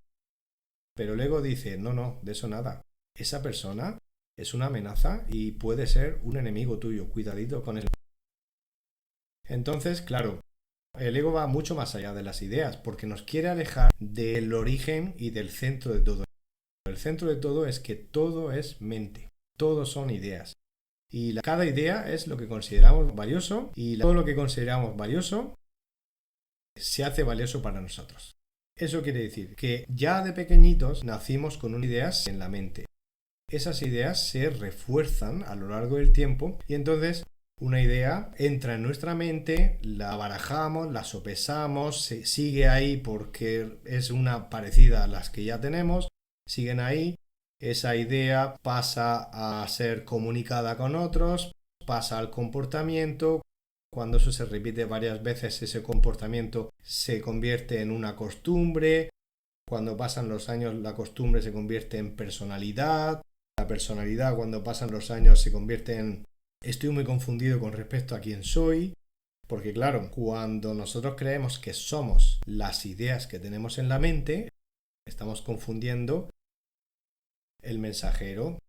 Pero el ego dice: no, de eso nada. Esa persona es una amenaza y puede ser un enemigo tuyo. Cuidadito con él. Entonces, claro, el ego va mucho más allá de las ideas, porque nos quiere alejar del origen y del centro de todo. El centro de todo es que todo es mente, todo son ideas. Y cada idea es lo que consideramos valioso, y todo lo que consideramos valioso se hace valioso para nosotros. Eso quiere decir que ya de pequeñitos nacimos con unas ideas en la mente. Esas ideas se refuerzan a lo largo del tiempo y entonces una idea entra en nuestra mente, la barajamos, la sopesamos, sigue ahí porque es una parecida a las que ya tenemos, siguen ahí, esa idea pasa a ser comunicada con otros, pasa al comportamiento. Cuando eso se repite varias veces, ese comportamiento se convierte en una costumbre. Cuando pasan los años, la costumbre se convierte en personalidad. La personalidad, cuando pasan los años, se convierte en estoy muy confundido con respecto a quién soy. Porque claro, cuando nosotros creemos que somos las ideas que tenemos en la mente, estamos confundiendo el mensajero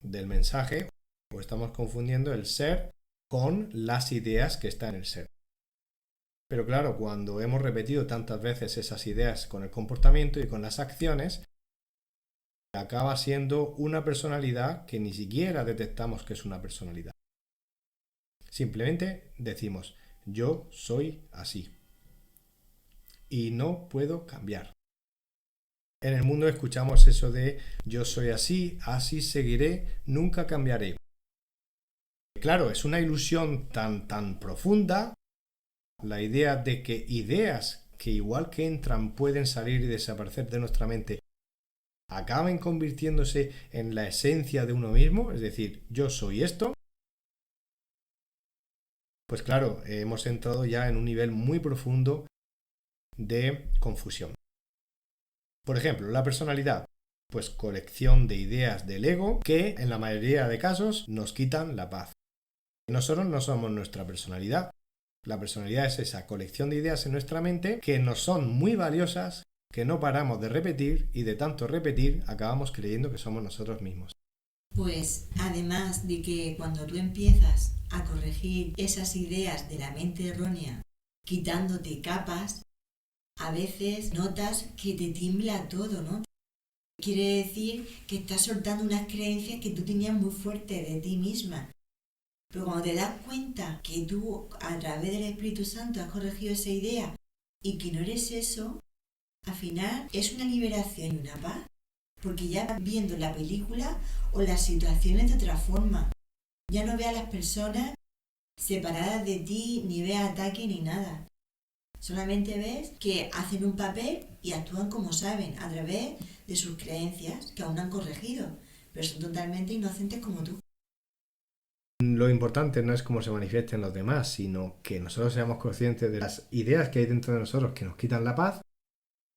del mensaje, o estamos confundiendo el ser con las ideas que están en el ser. Pero claro, cuando hemos repetido tantas veces esas ideas con el comportamiento y con las acciones, acaba siendo una personalidad que ni siquiera detectamos que es una personalidad. Simplemente decimos, yo soy así y no puedo cambiar. En el mundo escuchamos eso de yo soy así, así seguiré, nunca cambiaré. Claro, es una ilusión tan profunda la idea de que ideas que igual que entran pueden salir y desaparecer de nuestra mente acaben convirtiéndose en la esencia de uno mismo, es decir, yo soy esto. Pues claro, hemos entrado ya en un nivel muy profundo de confusión. Por ejemplo, la personalidad, pues colección de ideas del ego que en la mayoría de casos nos quitan la paz. Nosotros no somos nuestra personalidad. La personalidad es esa colección de ideas en nuestra mente que nos son muy valiosas, que no paramos de repetir y de tanto repetir acabamos creyendo que somos nosotros mismos. Pues además de que cuando tú empiezas a corregir esas ideas de la mente errónea, quitándote capas, a veces notas que te tiembla todo, ¿no? Quiere decir que estás soltando unas creencias que tú tenías muy fuertes de ti misma. Pero cuando te das cuenta que tú, a través del Espíritu Santo, has corregido esa idea y que no eres eso, al final es una liberación y una paz. Porque ya vas viendo la película o las situaciones de otra forma. Ya no ves a las personas separadas de ti, ni ves ataque ni nada. Solamente ves que hacen un papel y actúan como saben, a través de sus creencias que aún no han corregido, pero son totalmente inocentes como tú. Lo importante no es cómo se manifiesten los demás, sino que nosotros seamos conscientes de las ideas que hay dentro de nosotros que nos quitan la paz.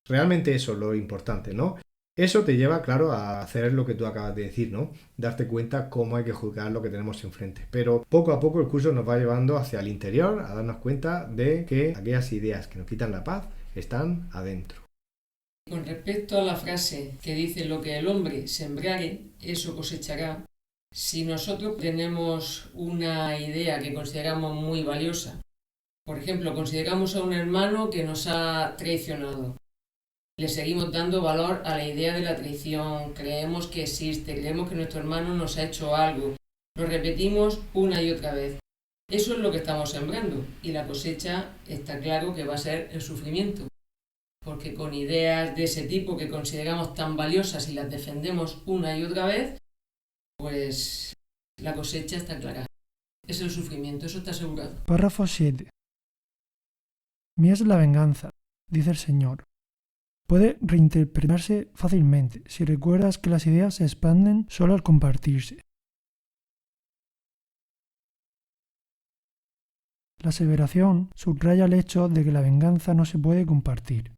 Realmente eso es lo importante, ¿no? Eso te lleva, claro, a hacer lo que tú acabas de decir, ¿no? Darte cuenta cómo hay que juzgar lo que tenemos enfrente. Pero poco a poco el curso nos va llevando hacia el interior, a darnos cuenta de que aquellas ideas que nos quitan la paz están adentro. Con respecto a la frase que dice lo que el hombre sembrare, eso cosechará, si nosotros tenemos una idea que consideramos muy valiosa, por ejemplo, consideramos a un hermano que nos ha traicionado, le seguimos dando valor a la idea de la traición, creemos que existe, creemos que nuestro hermano nos ha hecho algo, lo repetimos una y otra vez. Eso es lo que estamos sembrando y la cosecha está claro que va a ser el sufrimiento, porque con ideas de ese tipo que consideramos tan valiosas y las defendemos una y otra vez, pues la cosecha está clara. Es el sufrimiento, eso está asegurado. Párrafo 7. Mía es la venganza, dice el Señor. Puede reinterpretarse fácilmente si recuerdas que las ideas se expanden solo al compartirse. La aseveración subraya el hecho de que la venganza no se puede compartir.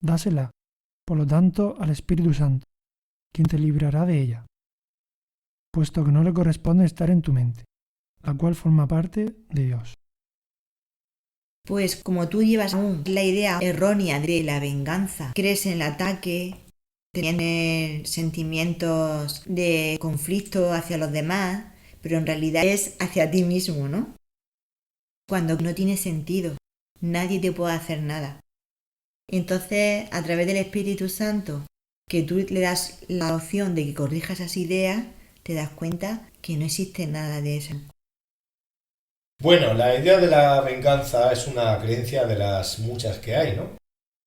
Dásela, por lo tanto, al Espíritu Santo, quien te librará de ella, puesto que no le corresponde estar en tu mente, la cual forma parte de Dios. Pues como tú llevas aún la idea errónea de la venganza, crees en el ataque, tener sentimientos de conflicto hacia los demás, pero en realidad es hacia ti mismo, ¿no? Cuando no tiene sentido, nadie te puede hacer nada. Entonces, a través del Espíritu Santo, que tú le das la opción de que corrija esas ideas, te das cuenta que no existe nada de eso. Bueno, la idea de la venganza es una creencia de las muchas que hay, ¿no?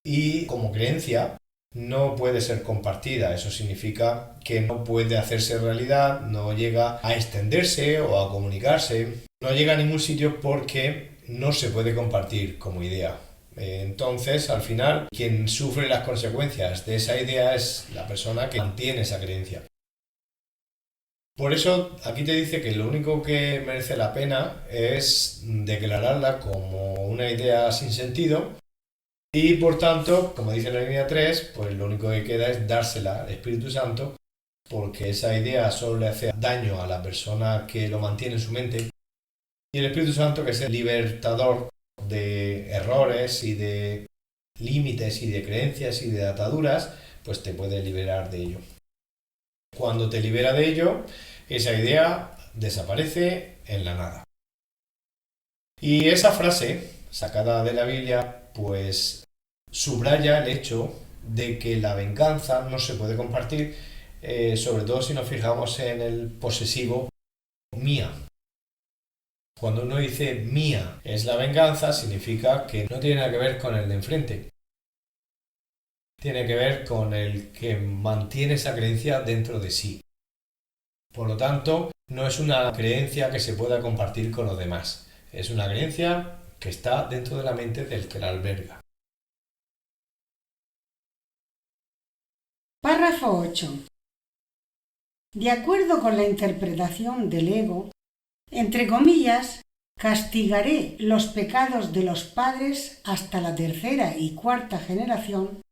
Y como creencia no puede ser compartida. Eso significa que no puede hacerse realidad, no llega a extenderse o a comunicarse, no llega a ningún sitio porque no se puede compartir como idea. Entonces, al final, quien sufre las consecuencias de esa idea es la persona que mantiene esa creencia. Por eso, aquí te dice que lo único que merece la pena es declararla como una idea sin sentido y, por tanto, como dice la línea 3, pues lo único que queda es dársela al Espíritu Santo, porque esa idea solo le hace daño a la persona que lo mantiene en su mente, y el Espíritu Santo, que es el libertador de errores y de límites y de creencias y de ataduras, pues te puede liberar de ello. Cuando te libera de ello, esa idea desaparece en la nada. Y esa frase, sacada de la Biblia, pues subraya el hecho de que la venganza no se puede compartir, sobre todo si nos fijamos en el posesivo mía. Cuando uno dice mía es la venganza, significa que no tiene nada que ver con el de enfrente. Tiene que ver con el que mantiene esa creencia dentro de sí. Por lo tanto, no es una creencia que se pueda compartir con los demás. Es una creencia que está dentro de la mente del que la alberga. Párrafo 8. De acuerdo con la interpretación del ego, entre comillas, castigaré los pecados de los padres hasta la tercera y cuarta generación,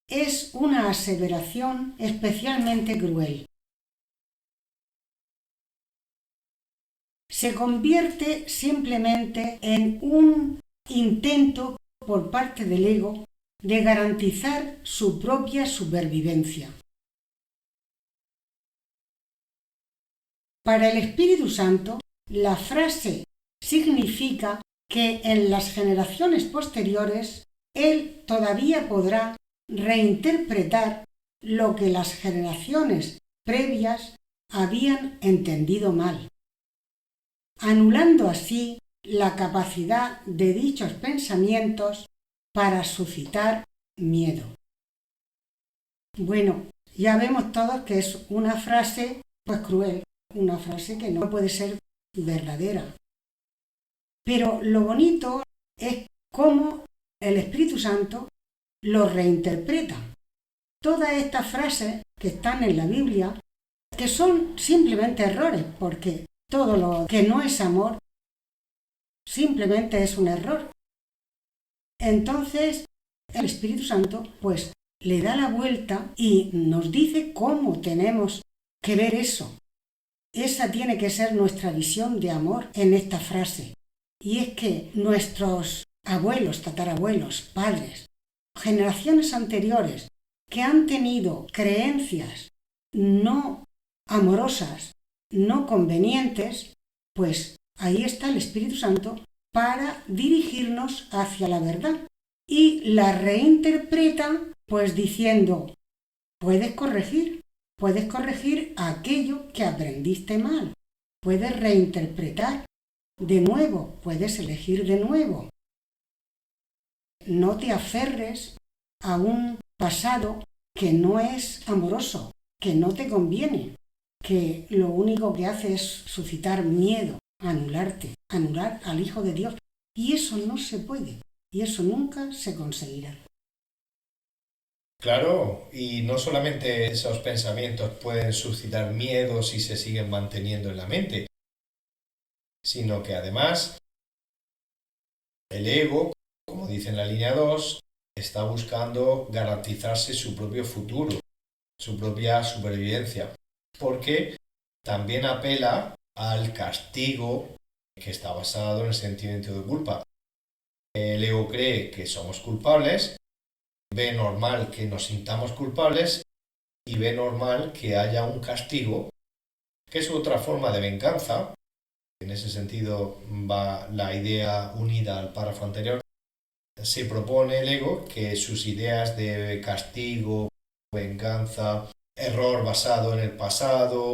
es una aseveración especialmente cruel. Se convierte simplemente en un intento por parte del ego de garantizar su propia supervivencia. Para el Espíritu Santo, la frase significa que en las generaciones posteriores él todavía podrá reinterpretar lo que las generaciones previas habían entendido mal, anulando así la capacidad de dichos pensamientos para suscitar miedo. Bueno, ya vemos todos que es una frase pues cruel, una frase que no puede ser verdadera. Pero lo bonito es cómo el Espíritu Santo lo reinterpreta. Todas estas frases que están en la Biblia, que son simplemente errores, porque todo lo que no es amor simplemente es un error. Entonces, el Espíritu Santo pues le da la vuelta y nos dice cómo tenemos que ver eso. Esa tiene que ser nuestra visión de amor en esta frase. Y es que nuestros abuelos, tatarabuelos, padres, generaciones anteriores que han tenido creencias no amorosas, no convenientes, pues ahí está el Espíritu Santo para dirigirnos hacia la verdad. Y la reinterpreta pues diciendo, puedes corregir aquello que aprendiste mal, puedes reinterpretar de nuevo, puedes elegir de nuevo. No te aferres a un pasado que no es amoroso, que no te conviene, que lo único que hace es suscitar miedo, anularte, anular al Hijo de Dios. Y eso no se puede, y eso nunca se conseguirá. Claro, y no solamente esos pensamientos pueden suscitar miedo si se siguen manteniendo en la mente, sino que además el ego, como dice en la línea 2, está buscando garantizarse su propio futuro, su propia supervivencia, porque también apela al castigo que está basado en el sentimiento de culpa. El ego cree que somos culpables, ve normal que nos sintamos culpables y ve normal que haya un castigo, que es otra forma de venganza. En ese sentido va la idea unida al párrafo anterior. Se propone el ego que sus ideas de castigo, venganza, error basado en el pasado,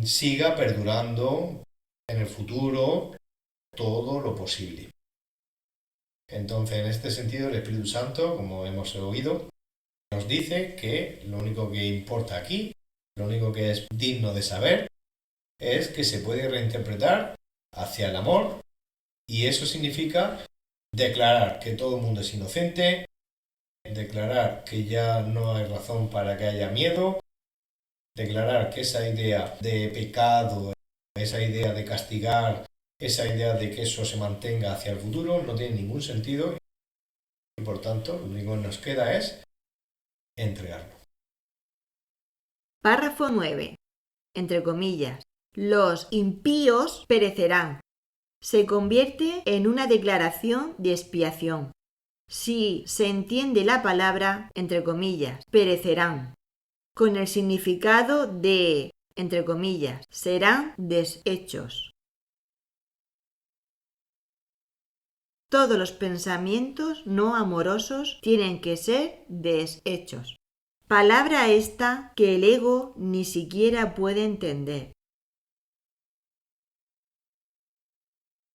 siga perdurando en el futuro todo lo posible. Entonces, en este sentido, el Espíritu Santo, como hemos oído, nos dice que lo único que importa aquí, lo único que es digno de saber, es que se puede reinterpretar hacia el amor, y eso significa declarar que todo el mundo es inocente, declarar que ya no hay razón para que haya miedo, declarar que esa idea de pecado, esa idea de castigar, esa idea de que eso se mantenga hacia el futuro no tiene ningún sentido, y por tanto lo único que nos queda es entregarlo. Párrafo 9. Entre comillas. Los impíos perecerán. Se convierte en una declaración de expiación. Si se entiende la palabra, entre comillas, perecerán, con el significado de, entre comillas, serán deshechos. Todos los pensamientos no amorosos tienen que ser deshechos. Palabra esta que el ego ni siquiera puede entender.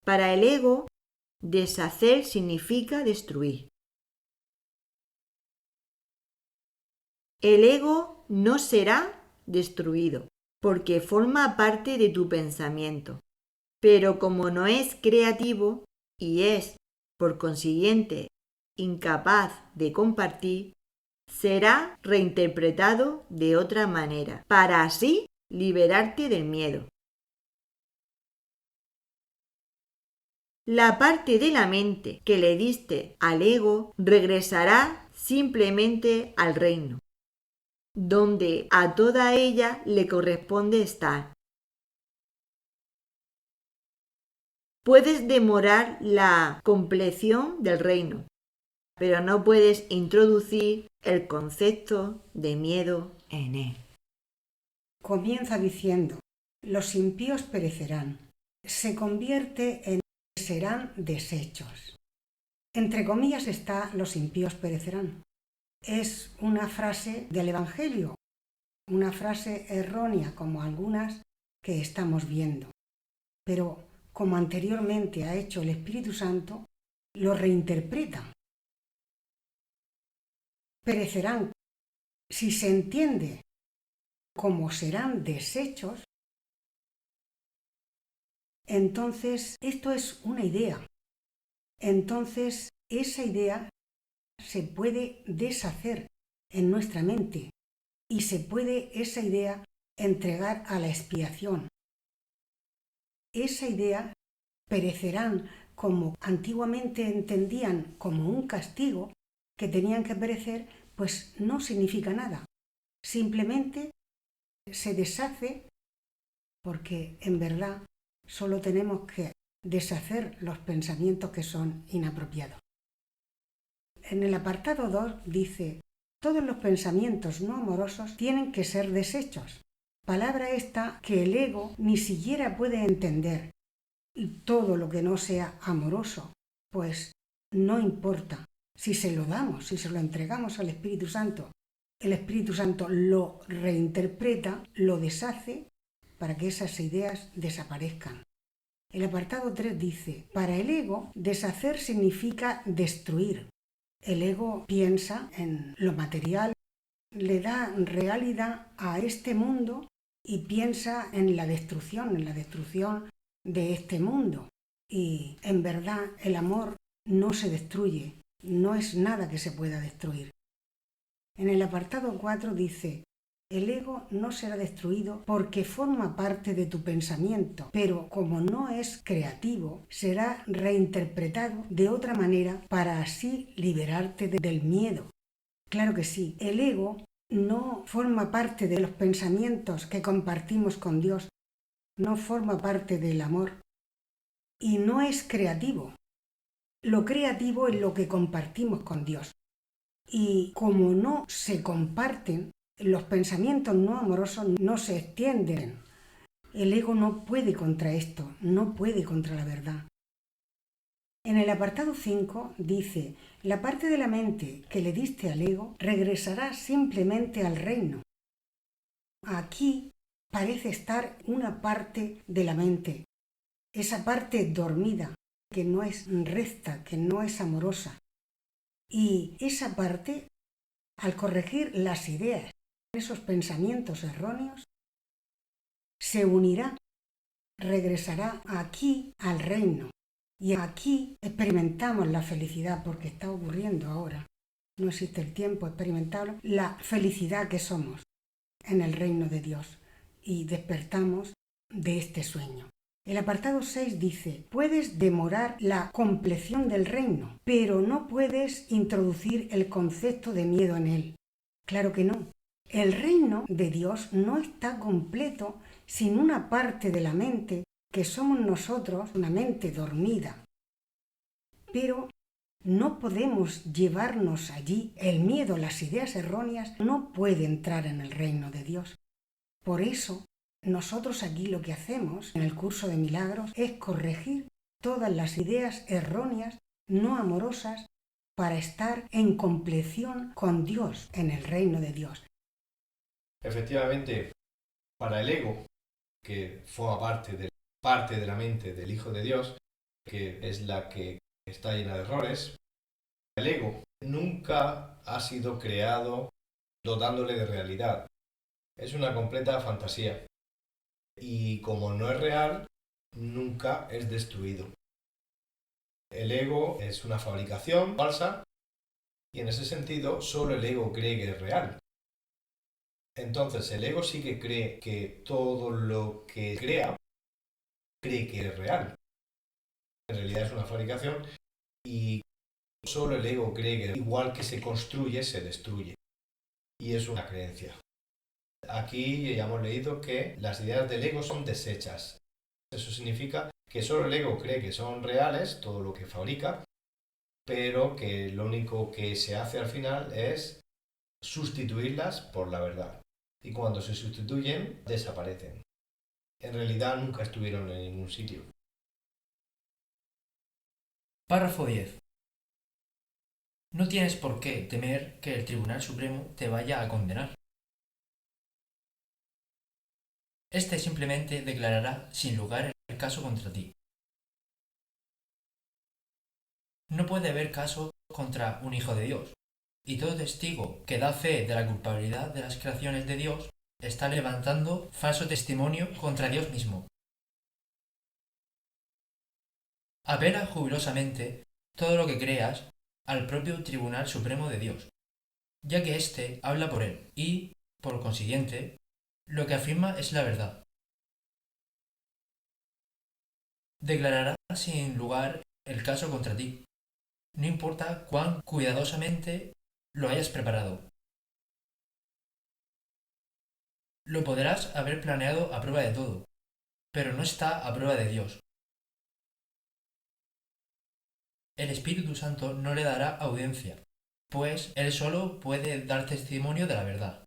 Para el ego, deshacer significa destruir. El ego no será destruido, porque forma parte de tu pensamiento. Pero como no es creativo y es, por consiguiente, incapaz de compartir, será reinterpretado de otra manera, para así liberarte del miedo. La parte de la mente que le diste al ego regresará simplemente al reino, donde a toda ella le corresponde estar. Puedes demorar la compleción del reino, pero no puedes introducir el concepto de miedo en él. Comienza diciendo, los impíos perecerán. Se convierte en serán deshechos. Entre comillas está los impíos perecerán. Es una frase del Evangelio, una frase errónea como algunas que estamos viendo. Pero como anteriormente ha hecho el Espíritu Santo, lo reinterpreta. Perecerán. Si se entiende como serán deshechos, entonces esto es una idea. Entonces esa idea se puede deshacer en nuestra mente y se puede esa idea entregar a la expiación. Esa idea perecerán como antiguamente entendían como un castigo que tenían que perecer, pues no significa nada. Simplemente se deshace porque en verdad solo tenemos que deshacer los pensamientos que son inapropiados. En el apartado 2 dice, todos los pensamientos no amorosos tienen que ser deshechos. Palabra esta que el ego ni siquiera puede entender. Y todo lo que no sea amoroso, pues no importa. Si se lo damos, si se lo entregamos al Espíritu Santo, el Espíritu Santo lo reinterpreta, lo deshace para que esas ideas desaparezcan. El apartado 3 dice, para el ego, deshacer significa destruir. El ego piensa en lo material, le da realidad a este mundo y piensa en la destrucción de este mundo. Y en verdad el amor no se destruye, no es nada que se pueda destruir. En el apartado 4 dice, el ego no será destruido porque forma parte de tu pensamiento, pero como no es creativo, será reinterpretado de otra manera para así liberarte del miedo. Claro que sí, el ego no forma parte de los pensamientos que compartimos con Dios, no forma parte del amor y no es creativo. Lo creativo es lo que compartimos con Dios. Y como no se comparten, los pensamientos no amorosos no se extienden. El ego no puede contra esto, no puede contra la verdad. En el apartado 5 dice, la parte de la mente que le diste al ego regresará simplemente al reino. Aquí parece estar una parte de la mente, esa parte dormida, que no es recta, que no es amorosa. Y esa parte, al corregir las ideas, esos pensamientos erróneos, se unirá, regresará aquí al reino. Y aquí experimentamos la felicidad porque está ocurriendo ahora. No existe el tiempo experimentarlo, la felicidad que somos en el reino de Dios. Y despertamos de este sueño. El apartado 6 dice, puedes demorar la compleción del reino, pero no puedes introducir el concepto de miedo en él. Claro que no. El reino de Dios no está completo sin una parte de la mente que somos nosotros, una mente dormida. Pero no podemos llevarnos allí. El miedo, las ideas erróneas, no puede entrar en el reino de Dios. Por eso, nosotros aquí lo que hacemos en el curso de milagros es corregir todas las ideas erróneas, no amorosas, para estar en compleción con Dios, en el reino de Dios. Efectivamente, para el ego, que forma parte de la mente del Hijo de Dios, que es la que está llena de errores, el ego nunca ha sido creado dotándole de realidad. Es una completa fantasía. Y como no es real, nunca es destruido. El ego es una fabricación falsa y en ese sentido solo el ego cree que es real. Entonces el ego sí que cree que todo lo que crea cree que es real. En realidad es una fabricación y solo el ego cree que igual que se construye, se destruye. Y es una creencia. Aquí ya hemos leído que las ideas del ego son desechas. Eso significa que solo el ego cree que son reales, todo lo que fabrica, pero que lo único que se hace al final es sustituirlas por la verdad. Y cuando se sustituyen, desaparecen. En realidad nunca estuvieron en ningún sitio. Párrafo 10. No tienes por qué temer que el Tribunal Supremo te vaya a condenar. Este simplemente declarará sin lugar el caso contra ti. No puede haber caso contra un hijo de Dios, y todo testigo que da fe de la culpabilidad de las creaciones de Dios está levantando falso testimonio contra Dios mismo. Apela jubilosamente todo lo que creas al propio Tribunal Supremo de Dios, ya que éste habla por él y, por consiguiente, lo que afirma es la verdad. Declarará sin lugar el caso contra ti, no importa cuán cuidadosamente lo hayas preparado. Lo podrás haber planeado a prueba de todo, pero no está a prueba de Dios. El Espíritu Santo no le dará audiencia, pues Él solo puede dar testimonio de la verdad.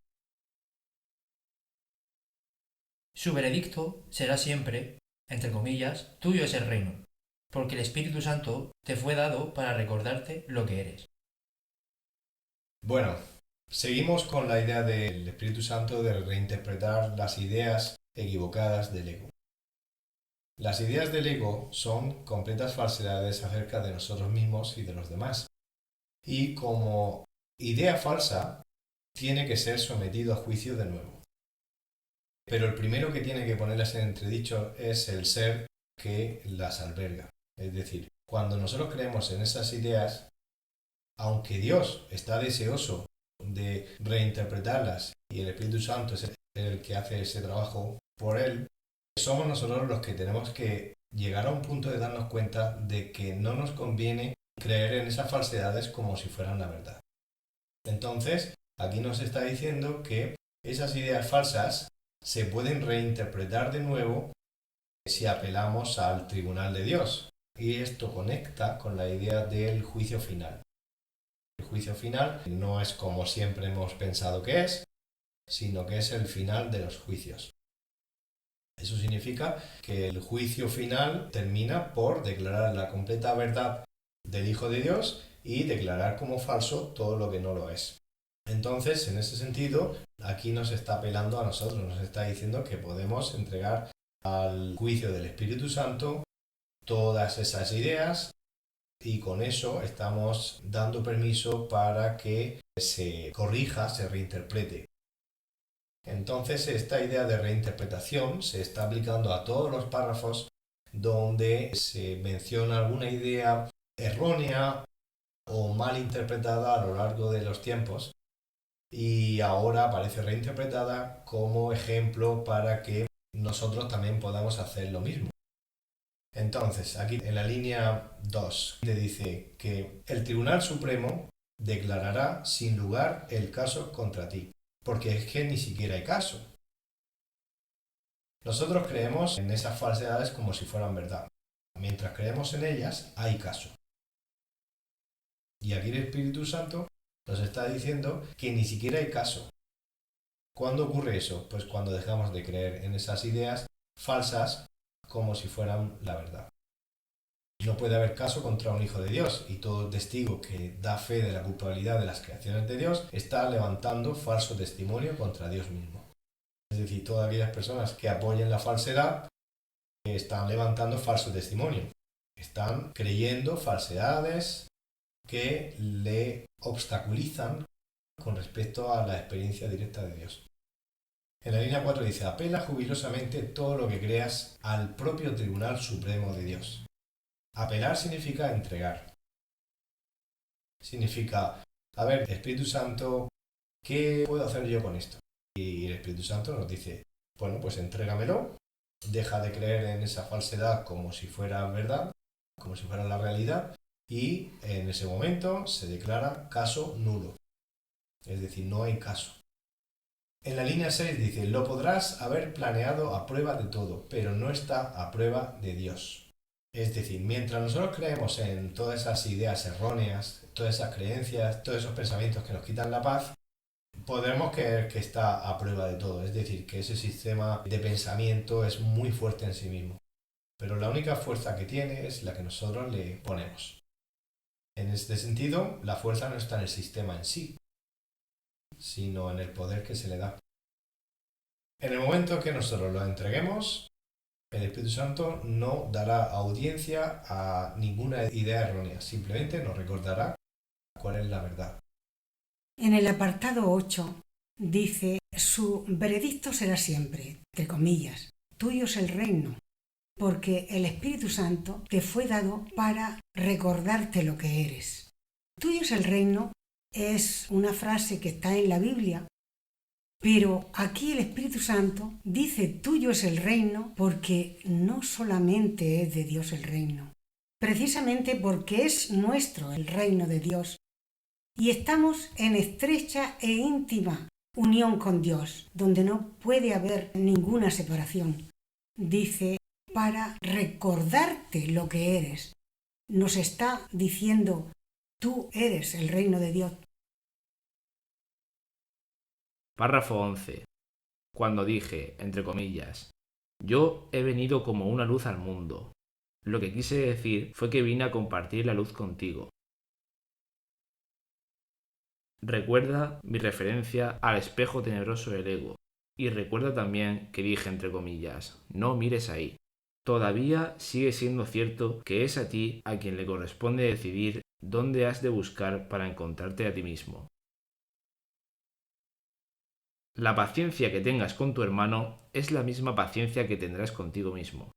Su veredicto será siempre, entre comillas, tuyo es el reino, porque el Espíritu Santo te fue dado para recordarte lo que eres. Bueno, seguimos con la idea del Espíritu Santo de reinterpretar las ideas equivocadas del ego. Las ideas del ego son completas falsedades acerca de nosotros mismos y de los demás. Y como idea falsa, tiene que ser sometido a juicio de nuevo. Pero el primero que tiene que ponerlas en entredicho es el ser que las alberga. Es decir, cuando nosotros creemos en esas ideas, aunque Dios está deseoso de reinterpretarlas y el Espíritu Santo es el que hace ese trabajo por él, somos nosotros los que tenemos que llegar a un punto de darnos cuenta de que no nos conviene creer en esas falsedades como si fueran la verdad. Entonces, aquí nos está diciendo que esas ideas falsas se pueden reinterpretar de nuevo si apelamos al tribunal de Dios. Y esto conecta con la idea del juicio final. El juicio final no es como siempre hemos pensado que es, sino que es el final de los juicios. Eso significa que el juicio final termina por declarar la completa verdad del Hijo de Dios y declarar como falso todo lo que no lo es. Entonces, en ese sentido, aquí nos está apelando a nosotros, nos está diciendo que podemos entregar al juicio del Espíritu Santo todas esas ideas y con eso estamos dando permiso para que se corrija, se reinterprete. Entonces, esta idea de reinterpretación se está aplicando a todos los párrafos donde se menciona alguna idea errónea o mal interpretada a lo largo de los tiempos y ahora aparece reinterpretada como ejemplo para que nosotros también podamos hacer lo mismo. Entonces, aquí en la línea 2 le dice que el Tribunal Supremo declarará sin lugar el caso contra ti, porque es que ni siquiera hay caso. Nosotros creemos en esas falsedades como si fueran verdad. Mientras creemos en ellas, hay caso. Y aquí el Espíritu Santo nos está diciendo que ni siquiera hay caso. ¿Cuándo ocurre eso? Pues cuando dejamos de creer en esas ideas falsas como si fueran la verdad. No puede haber caso contra un hijo de Dios y todo testigo que da fe de la culpabilidad de las creaciones de Dios está levantando falso testimonio contra Dios mismo. Es decir, todas aquellas personas que apoyen la falsedad están levantando falso testimonio. Están creyendo falsedades que le obstaculizan con respecto a la experiencia directa de Dios. En la línea 4 dice, apela jubilosamente todo lo que creas al propio Tribunal Supremo de Dios. Apelar significa entregar. Significa, a ver, Espíritu Santo, ¿qué puedo hacer yo con esto? Y el Espíritu Santo nos dice, bueno, pues entrégamelo, deja de creer en esa falsedad como si fuera verdad, como si fuera la realidad, y en ese momento se declara caso nulo. Es decir, no hay caso. En la línea 6 dice, lo podrás haber planeado a prueba de todo, pero no está a prueba de Dios. Es decir, mientras nosotros creemos en todas esas ideas erróneas, todas esas creencias, todos esos pensamientos que nos quitan la paz, podremos creer que está a prueba de todo. Es decir, que ese sistema de pensamiento es muy fuerte en sí mismo. Pero la única fuerza que tiene es la que nosotros le ponemos. En este sentido, la fuerza no está en el sistema en sí, sino en el poder que se le da. En el momento que nosotros lo entreguemos, el Espíritu Santo no dará audiencia a ninguna idea errónea, simplemente nos recordará cuál es la verdad. En el apartado 8 dice, su veredicto será siempre, entre comillas, tuyo es el reino, porque el Espíritu Santo te fue dado para recordarte lo que eres. Tuyo es el reino es una frase que está en la Biblia, pero aquí el Espíritu Santo dice tuyo es el reino porque no solamente es de Dios el reino, precisamente porque es nuestro el reino de Dios y estamos en estrecha e íntima unión con Dios, donde no puede haber ninguna separación. Dice, para recordarte lo que eres. Nos está diciendo, tú eres el reino de Dios. Párrafo 11. Cuando dije, entre comillas, yo he venido como una luz al mundo, lo que quise decir fue que vine a compartir la luz contigo. Recuerda mi referencia al espejo tenebroso del ego, y recuerda también que dije, entre comillas, no mires ahí. Todavía sigue siendo cierto que es a ti a quien le corresponde decidir dónde has de buscar para encontrarte a ti mismo. La paciencia que tengas con tu hermano es la misma paciencia que tendrás contigo mismo.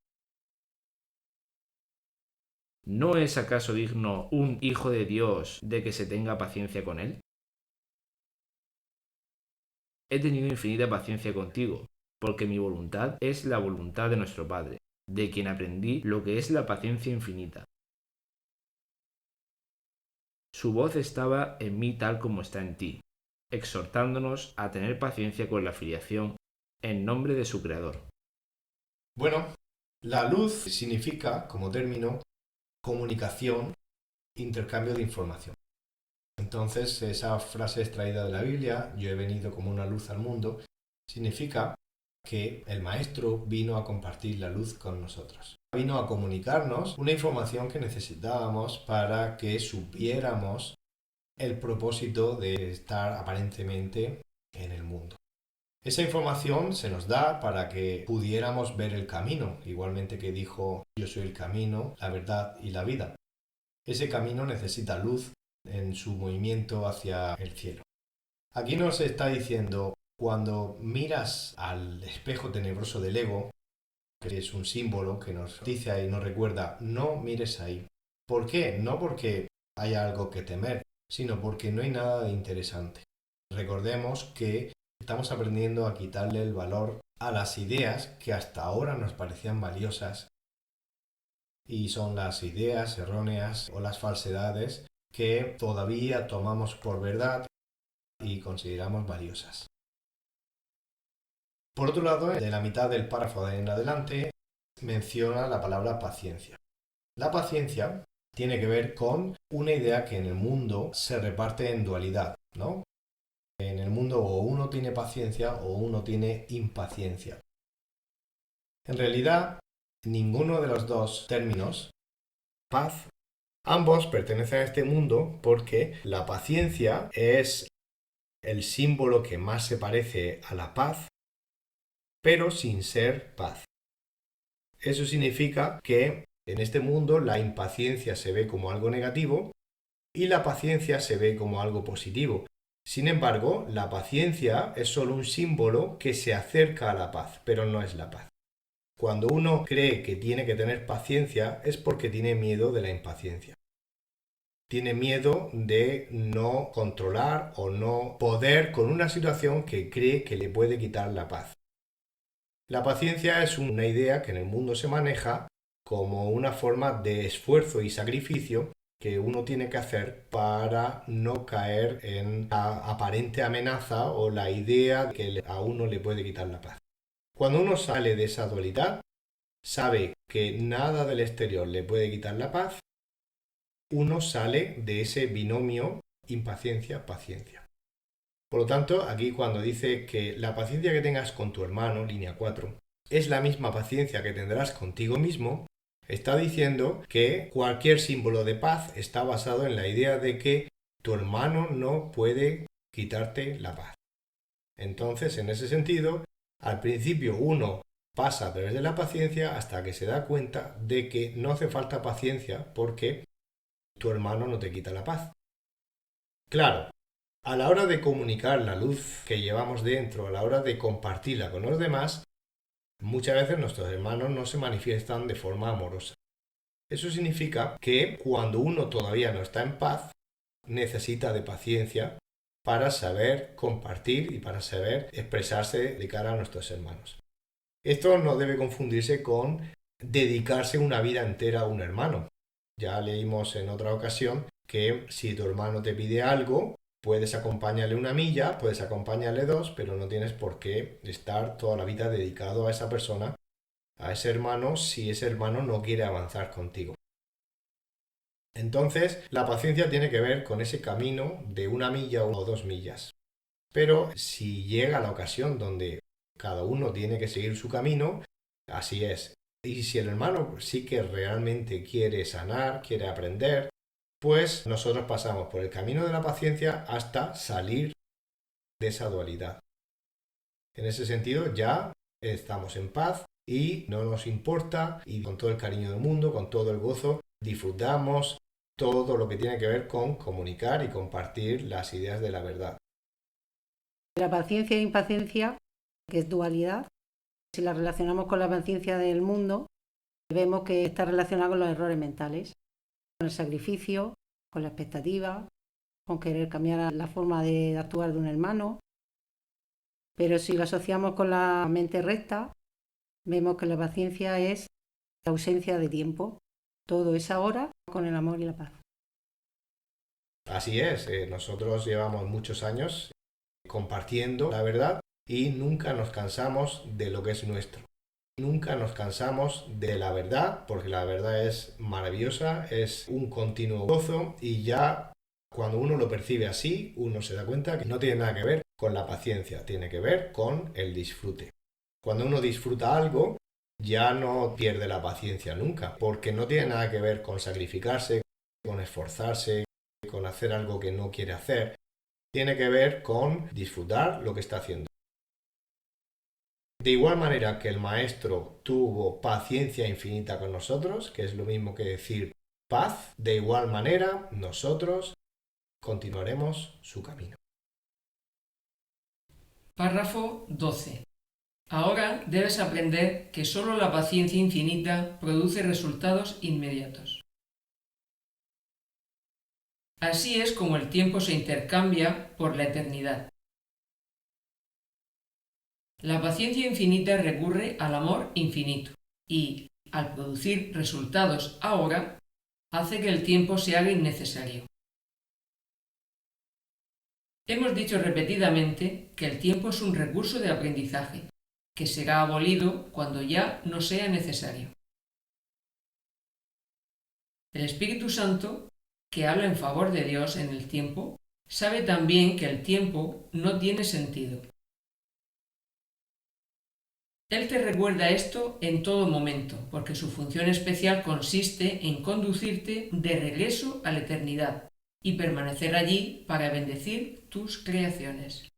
¿No es acaso digno un hijo de Dios de que se tenga paciencia con él? He tenido infinita paciencia contigo, porque mi voluntad es la voluntad de nuestro Padre, de quien aprendí lo que es la paciencia infinita. Su voz estaba en mí tal como está en ti, exhortándonos a tener paciencia con la filiación en nombre de su Creador. Bueno, la luz significa, como término, comunicación, intercambio de información. Entonces, esa frase extraída de la Biblia, yo he venido como una luz al mundo, significa que el Maestro vino a compartir la luz con nosotros. Vino a comunicarnos una información que necesitábamos para que supiéramos el propósito de estar aparentemente en el mundo. Esa información se nos da para que pudiéramos ver el camino, igualmente que dijo: yo soy el camino, la verdad y la vida. Ese camino necesita luz en su movimiento hacia el cielo. Aquí nos está diciendo: cuando miras al espejo tenebroso del ego, que es un símbolo que nos dice y nos recuerda, no mires ahí. ¿Por qué? No porque haya algo que temer, sino porque no hay nada de interesante. Recordemos que estamos aprendiendo a quitarle el valor a las ideas que hasta ahora nos parecían valiosas, y son las ideas erróneas o las falsedades que todavía tomamos por verdad y consideramos valiosas. Por otro lado, de la mitad del párrafo en adelante, menciona la palabra paciencia. La paciencia tiene que ver con una idea que en el mundo se reparte en dualidad, ¿no? En el mundo o uno tiene paciencia o uno tiene impaciencia. En realidad, ninguno de los dos términos, paz, ambos pertenecen a este mundo porque la paciencia es el símbolo que más se parece a la paz, pero sin ser paz. Eso significa que en este mundo la impaciencia se ve como algo negativo y la paciencia se ve como algo positivo. Sin embargo, la paciencia es solo un símbolo que se acerca a la paz, pero no es la paz. Cuando uno cree que tiene que tener paciencia es porque tiene miedo de la impaciencia. Tiene miedo de no controlar o no poder con una situación que cree que le puede quitar la paz. La paciencia es una idea que en el mundo se maneja como una forma de esfuerzo y sacrificio que uno tiene que hacer para no caer en la aparente amenaza o la idea que a uno le puede quitar la paz. Cuando uno sale de esa dualidad, sabe que nada del exterior le puede quitar la paz, uno sale de ese binomio impaciencia-paciencia. Por lo tanto, aquí cuando dice que la paciencia que tengas con tu hermano, línea 4, es la misma paciencia que tendrás contigo mismo, está diciendo que cualquier símbolo de paz está basado en la idea de que tu hermano no puede quitarte la paz. Entonces, en ese sentido, al principio uno pasa a través de la paciencia hasta que se da cuenta de que no hace falta paciencia porque tu hermano no te quita la paz. Claro, a la hora de comunicar la luz que llevamos dentro, a la hora de compartirla con los demás, muchas veces nuestros hermanos no se manifiestan de forma amorosa. Eso significa que cuando uno todavía no está en paz, necesita de paciencia para saber compartir y para saber expresarse de cara a nuestros hermanos. Esto no debe confundirse con dedicarse una vida entera a un hermano. Ya leímos en otra ocasión que si tu hermano te pide algo, puedes acompañarle 1 milla, puedes acompañarle 2, pero no tienes por qué estar toda la vida dedicado a esa persona, a ese hermano, si ese hermano no quiere avanzar contigo. Entonces, la paciencia tiene que ver con ese camino de 1 milla o 2 millas. Pero si llega la ocasión donde cada uno tiene que seguir su camino, así es. Y si el hermano sí que realmente quiere sanar, quiere aprender, pues nosotros pasamos por el camino de la paciencia hasta salir de esa dualidad. En ese sentido ya estamos en paz y no nos importa, y con todo el cariño del mundo, con todo el gozo, disfrutamos todo lo que tiene que ver con comunicar y compartir las ideas de la verdad. La paciencia e impaciencia, que es dualidad, si la relacionamos con la paciencia del mundo, vemos que está relacionada con los errores mentales, con el sacrificio, con la expectativa, con querer cambiar la forma de actuar de un hermano. Pero si lo asociamos con la mente recta, vemos que la paciencia es la ausencia de tiempo. Todo es ahora con el amor y la paz. Así es, nosotros llevamos muchos años compartiendo la verdad y nunca nos cansamos de lo que es nuestro. Nunca nos cansamos de la verdad, porque la verdad es maravillosa, es un continuo gozo y ya Cuando uno lo percibe así, uno se da cuenta que no tiene nada que ver con la paciencia, tiene que ver con el disfrute. Cuando uno disfruta algo, ya no pierde la paciencia nunca, porque no tiene nada que ver con sacrificarse, con esforzarse, con hacer algo que no quiere hacer. Tiene que ver con disfrutar lo que está haciendo. De igual manera que el Maestro tuvo paciencia infinita con nosotros, que es lo mismo que decir paz, de igual manera nosotros continuaremos su camino. Párrafo 12. Ahora debes aprender que sólo la paciencia infinita produce resultados inmediatos. Así es como el tiempo se intercambia por la eternidad. La paciencia infinita recurre al amor infinito y, al producir resultados ahora, hace que el tiempo se haga innecesario. Hemos dicho repetidamente que el tiempo es un recurso de aprendizaje, que será abolido cuando ya no sea necesario. El Espíritu Santo, que habla en favor de Dios en el tiempo, sabe también que el tiempo no tiene sentido. Él te recuerda esto en todo momento, porque su función especial consiste en conducirte de regreso a la eternidad y permanecer allí para bendecir tus creaciones.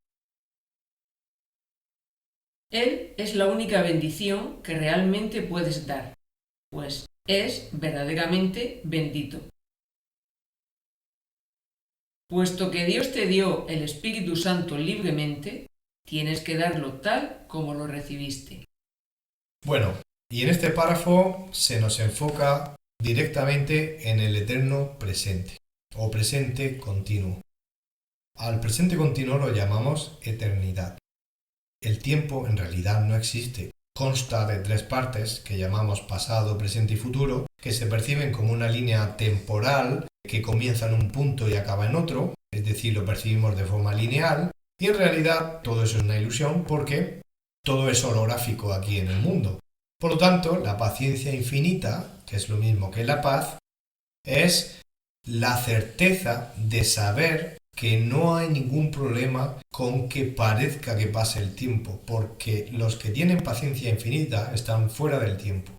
Él es la única bendición que realmente puedes dar, pues es verdaderamente bendito. Puesto que Dios te dio el Espíritu Santo libremente, tienes que darlo tal como lo recibiste. Bueno, y en este párrafo se nos enfoca directamente en el eterno presente, o presente continuo. Al presente continuo lo llamamos eternidad. El tiempo en realidad no existe. Consta de tres partes que llamamos pasado, presente y futuro, que se perciben como una línea temporal que comienza en un punto y acaba en otro, es decir, lo percibimos de forma lineal, y en realidad todo eso es una ilusión porque todo es holográfico aquí en el mundo. Por lo tanto, la paciencia infinita, que es lo mismo que la paz, es la certeza de saber que no hay ningún problema con que parezca que pase el tiempo, porque los que tienen paciencia infinita están fuera del tiempo.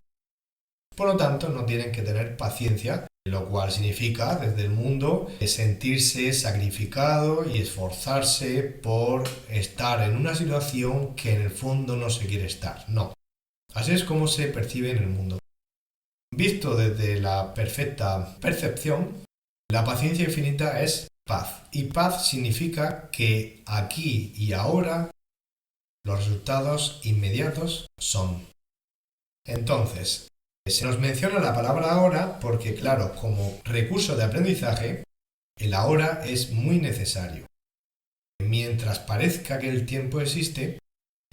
Por lo tanto, no tienen que tener paciencia, lo cual significa, desde el mundo, sentirse sacrificado y esforzarse por estar en una situación que en el fondo no se quiere estar. No. Así es como se percibe en el mundo. Visto desde la perfecta percepción, la paciencia infinita es paz. Y paz significa que aquí y ahora los resultados inmediatos son. Entonces, se nos menciona la palabra ahora porque, claro, como recurso de aprendizaje, el ahora es muy necesario. Mientras parezca que el tiempo existe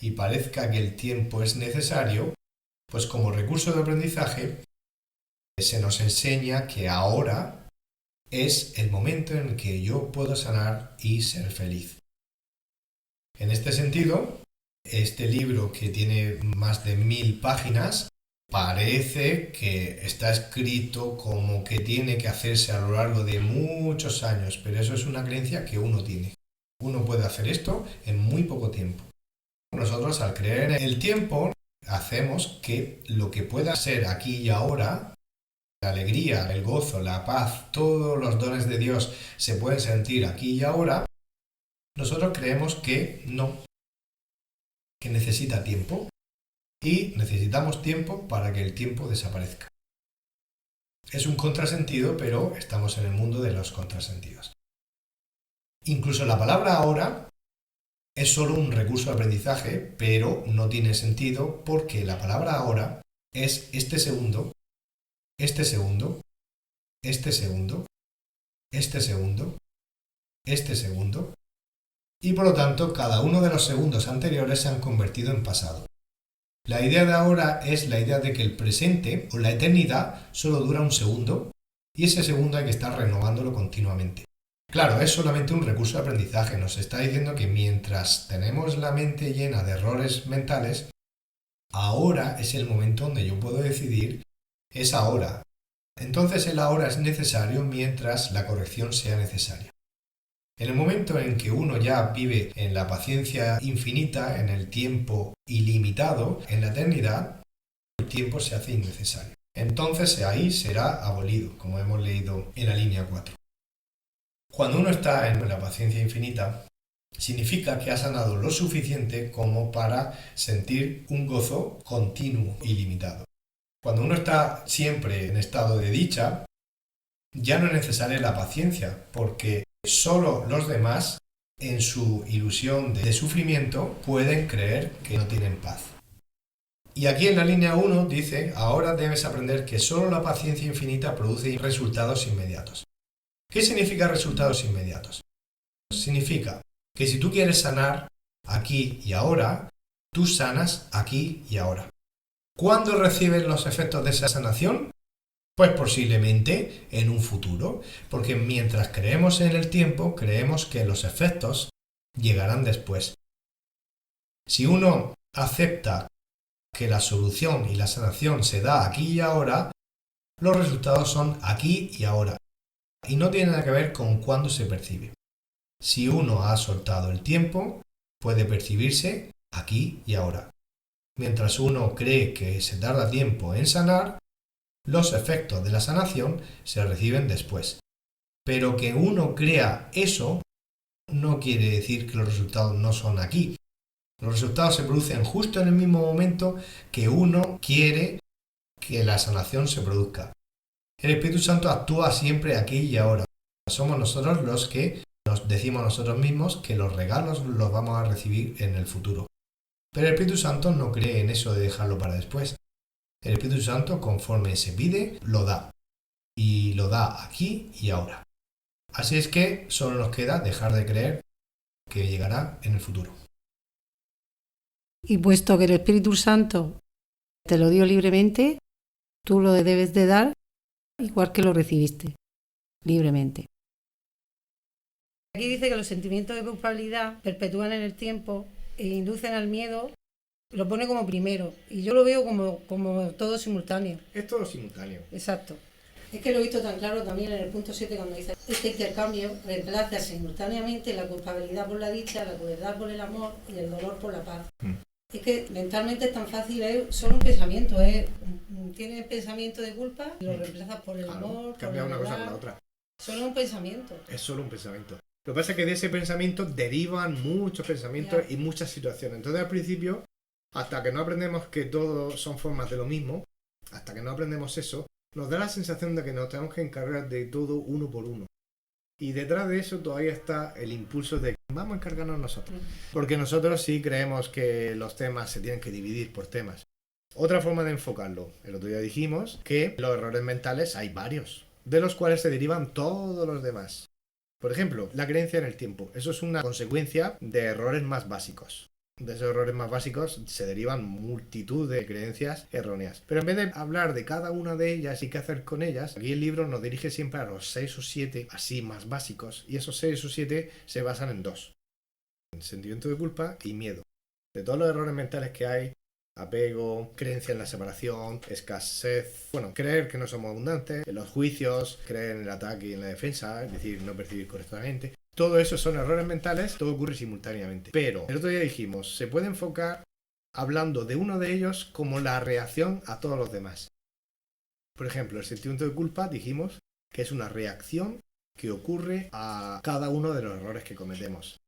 y parezca que el tiempo es necesario, pues como recurso de aprendizaje se nos enseña que ahora es el momento en el que yo puedo sanar y ser feliz. En este sentido, este libro, que tiene más de 1000 páginas, parece que está escrito como que tiene que hacerse a lo largo de muchos años, pero eso es una creencia que uno tiene. Uno puede hacer esto en muy poco tiempo. Nosotros, al creer en el tiempo, hacemos que lo que pueda ser aquí y ahora, la alegría, el gozo, la paz, todos los dones de Dios se pueden sentir aquí y ahora, nosotros creemos que no, que necesita tiempo y necesitamos tiempo para que el tiempo desaparezca. Es un contrasentido, pero estamos en el mundo de los contrasentidos. Incluso la palabra ahora es solo un recurso de aprendizaje, pero no tiene sentido porque la palabra ahora es este segundo, este segundo, este segundo, este segundo, este segundo, y por lo tanto cada uno de los segundos anteriores se han convertido en pasado. La idea de ahora es la idea de que el presente o la eternidad solo dura un segundo y ese segundo hay que estar renovándolo continuamente. Claro, es solamente un recurso de aprendizaje. Nos está diciendo que mientras tenemos la mente llena de errores mentales, ahora es el momento donde yo puedo decidir, es ahora. Entonces el ahora es necesario mientras la corrección sea necesaria. En el momento en que uno ya vive en la paciencia infinita, en el tiempo ilimitado, en la eternidad, el tiempo se hace innecesario. Entonces ahí será abolido, como hemos leído en la línea 4. Cuando uno está en la paciencia infinita, significa que ha sanado lo suficiente como para sentir un gozo continuo, ilimitado. Cuando uno está siempre en estado de dicha, ya no es necesaria la paciencia, porque solo los demás, en su ilusión de sufrimiento, pueden creer que no tienen paz. Y aquí en la línea 1 dice, ahora debes aprender que solo la paciencia infinita produce resultados inmediatos. ¿Qué significa resultados inmediatos? Significa que si tú quieres sanar aquí y ahora, tú sanas aquí y ahora. ¿Cuándo recibes los efectos de esa sanación? Pues posiblemente en un futuro, porque mientras creemos en el tiempo, creemos que los efectos llegarán después. Si uno acepta que la solución y la sanación se da aquí y ahora, los resultados son aquí y ahora, y no tiene nada que ver con cuándo se percibe. Si uno ha soltado el tiempo, puede percibirse aquí y ahora. Mientras uno cree que se tarda tiempo en sanar, los efectos de la sanación se reciben después. Pero que uno crea eso no quiere decir que los resultados no son aquí. Los resultados se producen justo en el mismo momento que uno quiere que la sanación se produzca. El Espíritu Santo actúa siempre aquí y ahora. Somos nosotros los que nos decimos a nosotros mismos que los regalos los vamos a recibir en el futuro. Pero el Espíritu Santo no cree en eso de dejarlo para después. El Espíritu Santo, conforme se pide, lo da. Y lo da aquí y ahora. Así es que solo nos queda dejar de creer que llegará en el futuro. Y puesto que el Espíritu Santo te lo dio libremente, tú lo debes de dar igual que lo recibiste, libremente. Aquí dice que los sentimientos de culpabilidad perpetúan en el tiempo e inducen al miedo, lo pone como primero, y yo lo veo como todo simultáneo. Es todo simultáneo. Exacto. Es que lo he visto tan claro también en el punto 7 cuando dice este intercambio reemplaza simultáneamente la culpabilidad por la dicha, la crueldad por el amor y el dolor por la paz. Es que mentalmente es tan fácil, es solo un pensamiento, tiene pensamiento de culpa y lo reemplazas por el amor, cambia una cosa por la otra. Solo un pensamiento. Es solo un pensamiento. Lo que pasa es que de ese pensamiento derivan muchos pensamientos y muchas situaciones. Entonces al principio, hasta que no aprendemos que todo son formas de lo mismo, hasta que no aprendemos eso, nos da la sensación de que nos tenemos que encargar de todo uno por uno. Y detrás de eso todavía está el impulso de vamos a encargarnos nosotros. Porque nosotros sí creemos que los temas se tienen que dividir por temas. Otra forma de enfocarlo. El otro día dijimos que los errores mentales hay varios, de los cuales se derivan todos los demás. Por ejemplo, la creencia en el tiempo. Eso es una consecuencia de errores más básicos. De esos errores más básicos se derivan multitud de creencias erróneas. Pero en vez de hablar de cada una de ellas y qué hacer con ellas, aquí el libro nos dirige siempre a los 6 o 7 así más básicos. Y esos 6 o 7 se basan en dos. En sentimiento de culpa y miedo. De todos los errores mentales que hay, apego, creencia en la separación, escasez, creer que no somos abundantes, en los juicios, creer en el ataque y en la defensa, es decir, no percibir correctamente. Todo eso son errores mentales, todo ocurre simultáneamente. Pero el otro día dijimos, se puede enfocar hablando de uno de ellos como la reacción a todos los demás. Por ejemplo, el sentimiento de culpa dijimos que es una reacción que ocurre a cada uno de los errores que cometemos.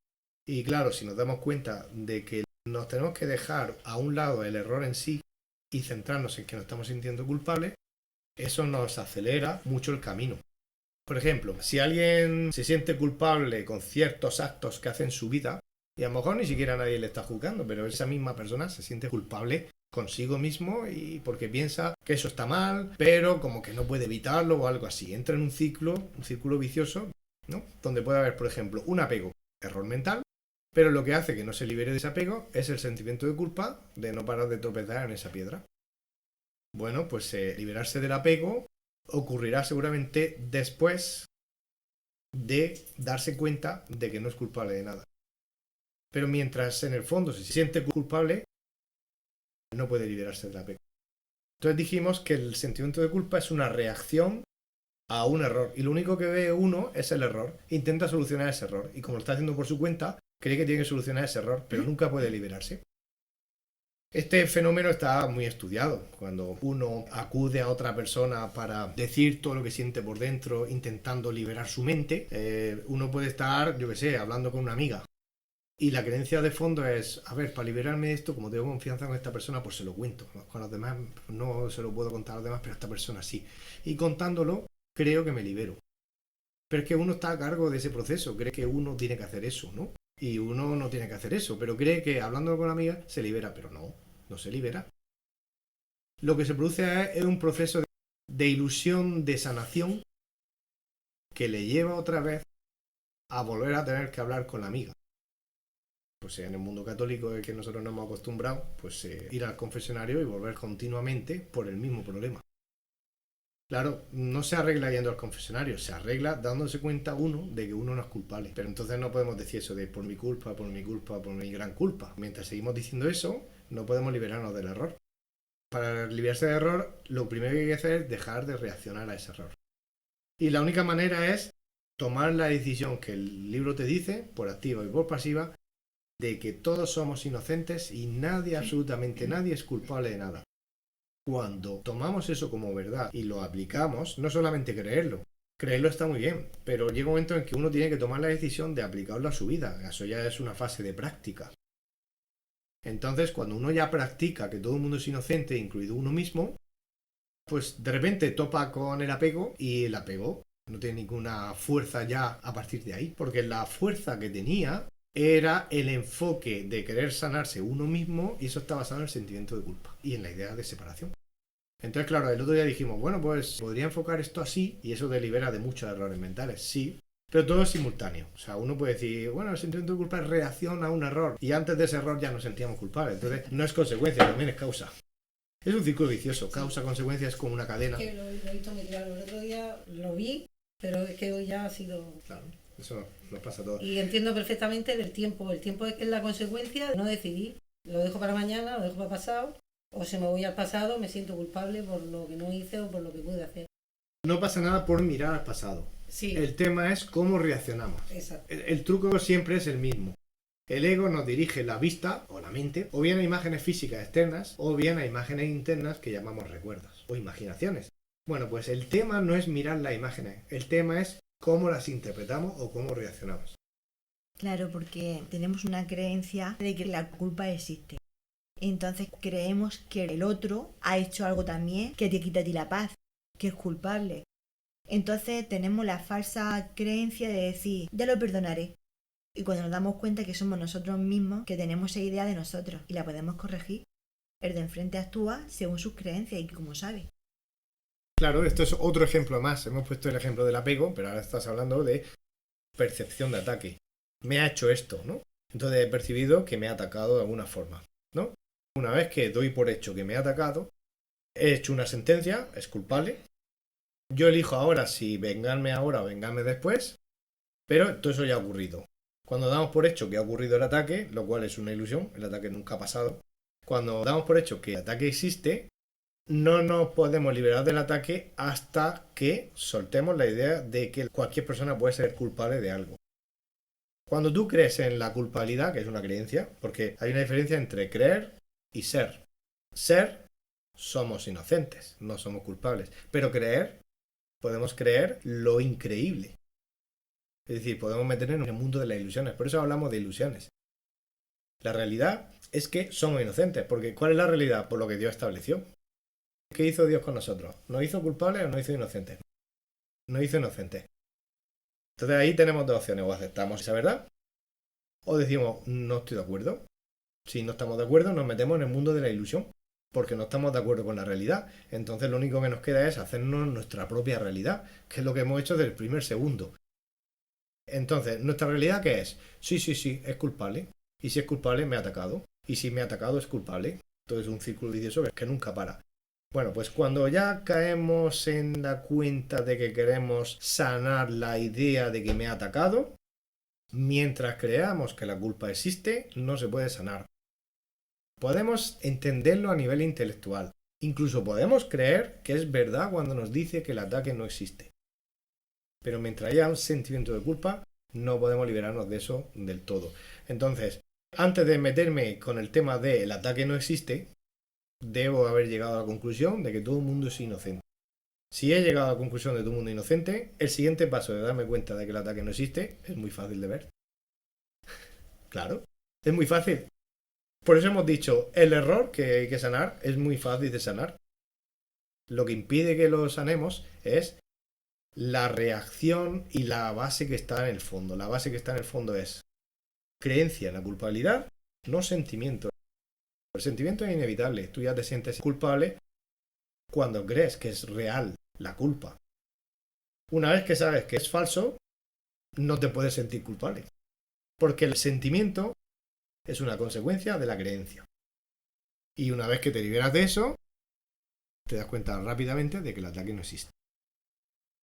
Y claro, si nos damos cuenta de que nos tenemos que dejar a un lado el error en sí y centrarnos en que nos estamos sintiendo culpables, eso nos acelera mucho el camino. Por ejemplo, si alguien se siente culpable con ciertos actos que hace en su vida, y a lo mejor ni siquiera nadie le está juzgando, pero esa misma persona se siente culpable consigo mismo y porque piensa que eso está mal, pero como que no puede evitarlo o algo así. Entra en un círculo vicioso, ¿no? Donde puede haber, por ejemplo, un apego, error mental, pero lo que hace que no se libere de ese apego es el sentimiento de culpa de no parar de tropezar en esa piedra. Bueno, pues liberarse del apego ocurrirá seguramente después de darse cuenta de que no es culpable de nada. Pero mientras en el fondo se siente culpable, no puede liberarse del apego. Entonces dijimos que el sentimiento de culpa es una reacción a un error y lo único que ve uno es el error. Intenta solucionar ese error y como lo está haciendo por su cuenta, cree que tiene que solucionar ese error, pero nunca puede liberarse. Este fenómeno está muy estudiado. Cuando uno acude a otra persona para decir todo lo que siente por dentro, intentando liberar su mente, uno puede estar, yo qué sé, hablando con una amiga. Y la creencia de fondo es, a ver, para liberarme de esto, como tengo confianza con esta persona, pues se lo cuento. Con los demás no se lo puedo contar a los demás, pero a esta persona sí. Y contándolo, creo que me libero. Pero es que uno está a cargo de ese proceso, cree que uno tiene que hacer eso, ¿no? Y uno no tiene que hacer eso, pero cree que hablando con la amiga se libera, pero no se libera. Lo que se produce es un proceso de ilusión, de sanación, que le lleva otra vez a volver a tener que hablar con la amiga. Pues en el mundo católico es que nosotros nos hemos acostumbrado pues ir al confesionario y volver continuamente por el mismo problema. Claro, no se arregla yendo al confesionario, se arregla dándose cuenta uno de que uno no es culpable. Pero entonces no podemos decir eso de por mi culpa, por mi culpa, por mi gran culpa. Mientras seguimos diciendo eso, no podemos liberarnos del error. Para liberarse del error, lo primero que hay que hacer es dejar de reaccionar a ese error. Y la única manera es tomar la decisión que el libro te dice, por activa y por pasiva, de que todos somos inocentes y nadie, absolutamente nadie, es culpable de nada. Cuando tomamos eso como verdad y lo aplicamos, no solamente creerlo está muy bien, pero llega un momento en que uno tiene que tomar la decisión de aplicarlo a su vida. Eso ya es una fase de práctica. Entonces, cuando uno ya practica que todo el mundo es inocente, incluido uno mismo, pues de repente topa con el apego y el apego no tiene ninguna fuerza ya a partir de ahí, porque la fuerza que tenía era el enfoque de querer sanarse uno mismo y eso está basado en el sentimiento de culpa y en la idea de separación. Entonces, claro, el otro día dijimos, bueno, pues podría enfocar esto así y eso te libera de muchos errores mentales, sí, pero todo es simultáneo. O sea, uno puede decir, bueno, el sentimiento de culpa es reacción a un error y antes de ese error ya nos sentíamos culpables. Entonces, no es consecuencia, también es causa. Es un círculo vicioso, causa-consecuencia es como una cadena. Es que lo he visto muy claro, el otro día lo vi, pero es que hoy ya ha sido... Claro. Eso nos pasa a todos. Y entiendo perfectamente del tiempo. El tiempo es que es la consecuencia de no decidir. Lo dejo para mañana, lo dejo para pasado, o si me voy al pasado me siento culpable por lo que no hice o por lo que pude hacer. No pasa nada por mirar al pasado. Sí. El tema es cómo reaccionamos. Exacto. El truco siempre es el mismo. El ego nos dirige la vista o la mente, o bien a imágenes físicas externas, o bien a imágenes internas que llamamos recuerdos o imaginaciones. Bueno, pues el tema no es mirar las imágenes, el tema es cómo las interpretamos o cómo reaccionamos. Claro, porque tenemos una creencia de que la culpa existe. Entonces creemos que el otro ha hecho algo también que te quita a ti la paz, que es culpable. Entonces tenemos la falsa creencia de decir, ya lo perdonaré. Y cuando nos damos cuenta que somos nosotros mismos, que tenemos esa idea de nosotros y la podemos corregir, el de enfrente actúa según sus creencias y como sabe. Claro, esto es otro ejemplo más. Hemos puesto el ejemplo del apego, pero ahora estás hablando de percepción de ataque. Me ha hecho esto, ¿no? Entonces he percibido que me ha atacado de alguna forma, ¿no? Una vez que doy por hecho que me ha atacado, he hecho una sentencia, es culpable. Yo elijo ahora si vengarme ahora o vengarme después, pero todo eso ya ha ocurrido. Cuando damos por hecho que ha ocurrido el ataque, lo cual es una ilusión, el ataque nunca ha pasado. Cuando damos por hecho que el ataque existe, no nos podemos liberar del ataque hasta que soltemos la idea de que cualquier persona puede ser culpable de algo. Cuando tú crees en la culpabilidad, que es una creencia, porque hay una diferencia entre creer y ser. Ser, somos inocentes, no somos culpables. Pero creer, podemos creer lo increíble. Es decir, podemos meternos en el mundo de las ilusiones. Por eso hablamos de ilusiones. La realidad es que somos inocentes, porque ¿cuál es la realidad? Por lo que Dios estableció. ¿Qué hizo Dios con nosotros? ¿Nos hizo culpables o nos hizo inocentes? Nos hizo inocentes. Entonces ahí tenemos dos opciones. O aceptamos esa verdad, o decimos, no estoy de acuerdo. Si no estamos de acuerdo, nos metemos en el mundo de la ilusión, porque no estamos de acuerdo con la realidad. Entonces lo único que nos queda es hacernos nuestra propia realidad, que es lo que hemos hecho desde el primer segundo. Entonces, ¿nuestra realidad qué es? Sí, es culpable. Y si es culpable, me ha atacado. Y si me ha atacado, es culpable. Entonces es un círculo vicioso que nunca para. Bueno, pues cuando ya caemos en la cuenta de que queremos sanar la idea de que me ha atacado, mientras creamos que la culpa existe, no se puede sanar. Podemos entenderlo a nivel intelectual. Incluso podemos creer que es verdad cuando nos dice que el ataque no existe. Pero mientras haya un sentimiento de culpa, no podemos liberarnos de eso del todo. Entonces, antes de meterme con el tema de el ataque no existe, debo haber llegado a la conclusión de que todo el mundo es inocente. Si he llegado a la conclusión de todo el mundo inocente, el siguiente paso de darme cuenta de que el ataque no existe es muy fácil de ver. Claro, es muy fácil. Por eso hemos dicho, el error que hay que sanar es muy fácil de sanar. Lo que impide que lo sanemos es la reacción y la base que está en el fondo. La base que está en el fondo es creencia en la culpabilidad, no sentimiento. El sentimiento es inevitable. Tú ya te sientes culpable cuando crees que es real la culpa. Una vez que sabes que es falso, no te puedes sentir culpable. Porque el sentimiento es una consecuencia de la creencia. Y una vez que te liberas de eso, te das cuenta rápidamente de que el ataque no existe.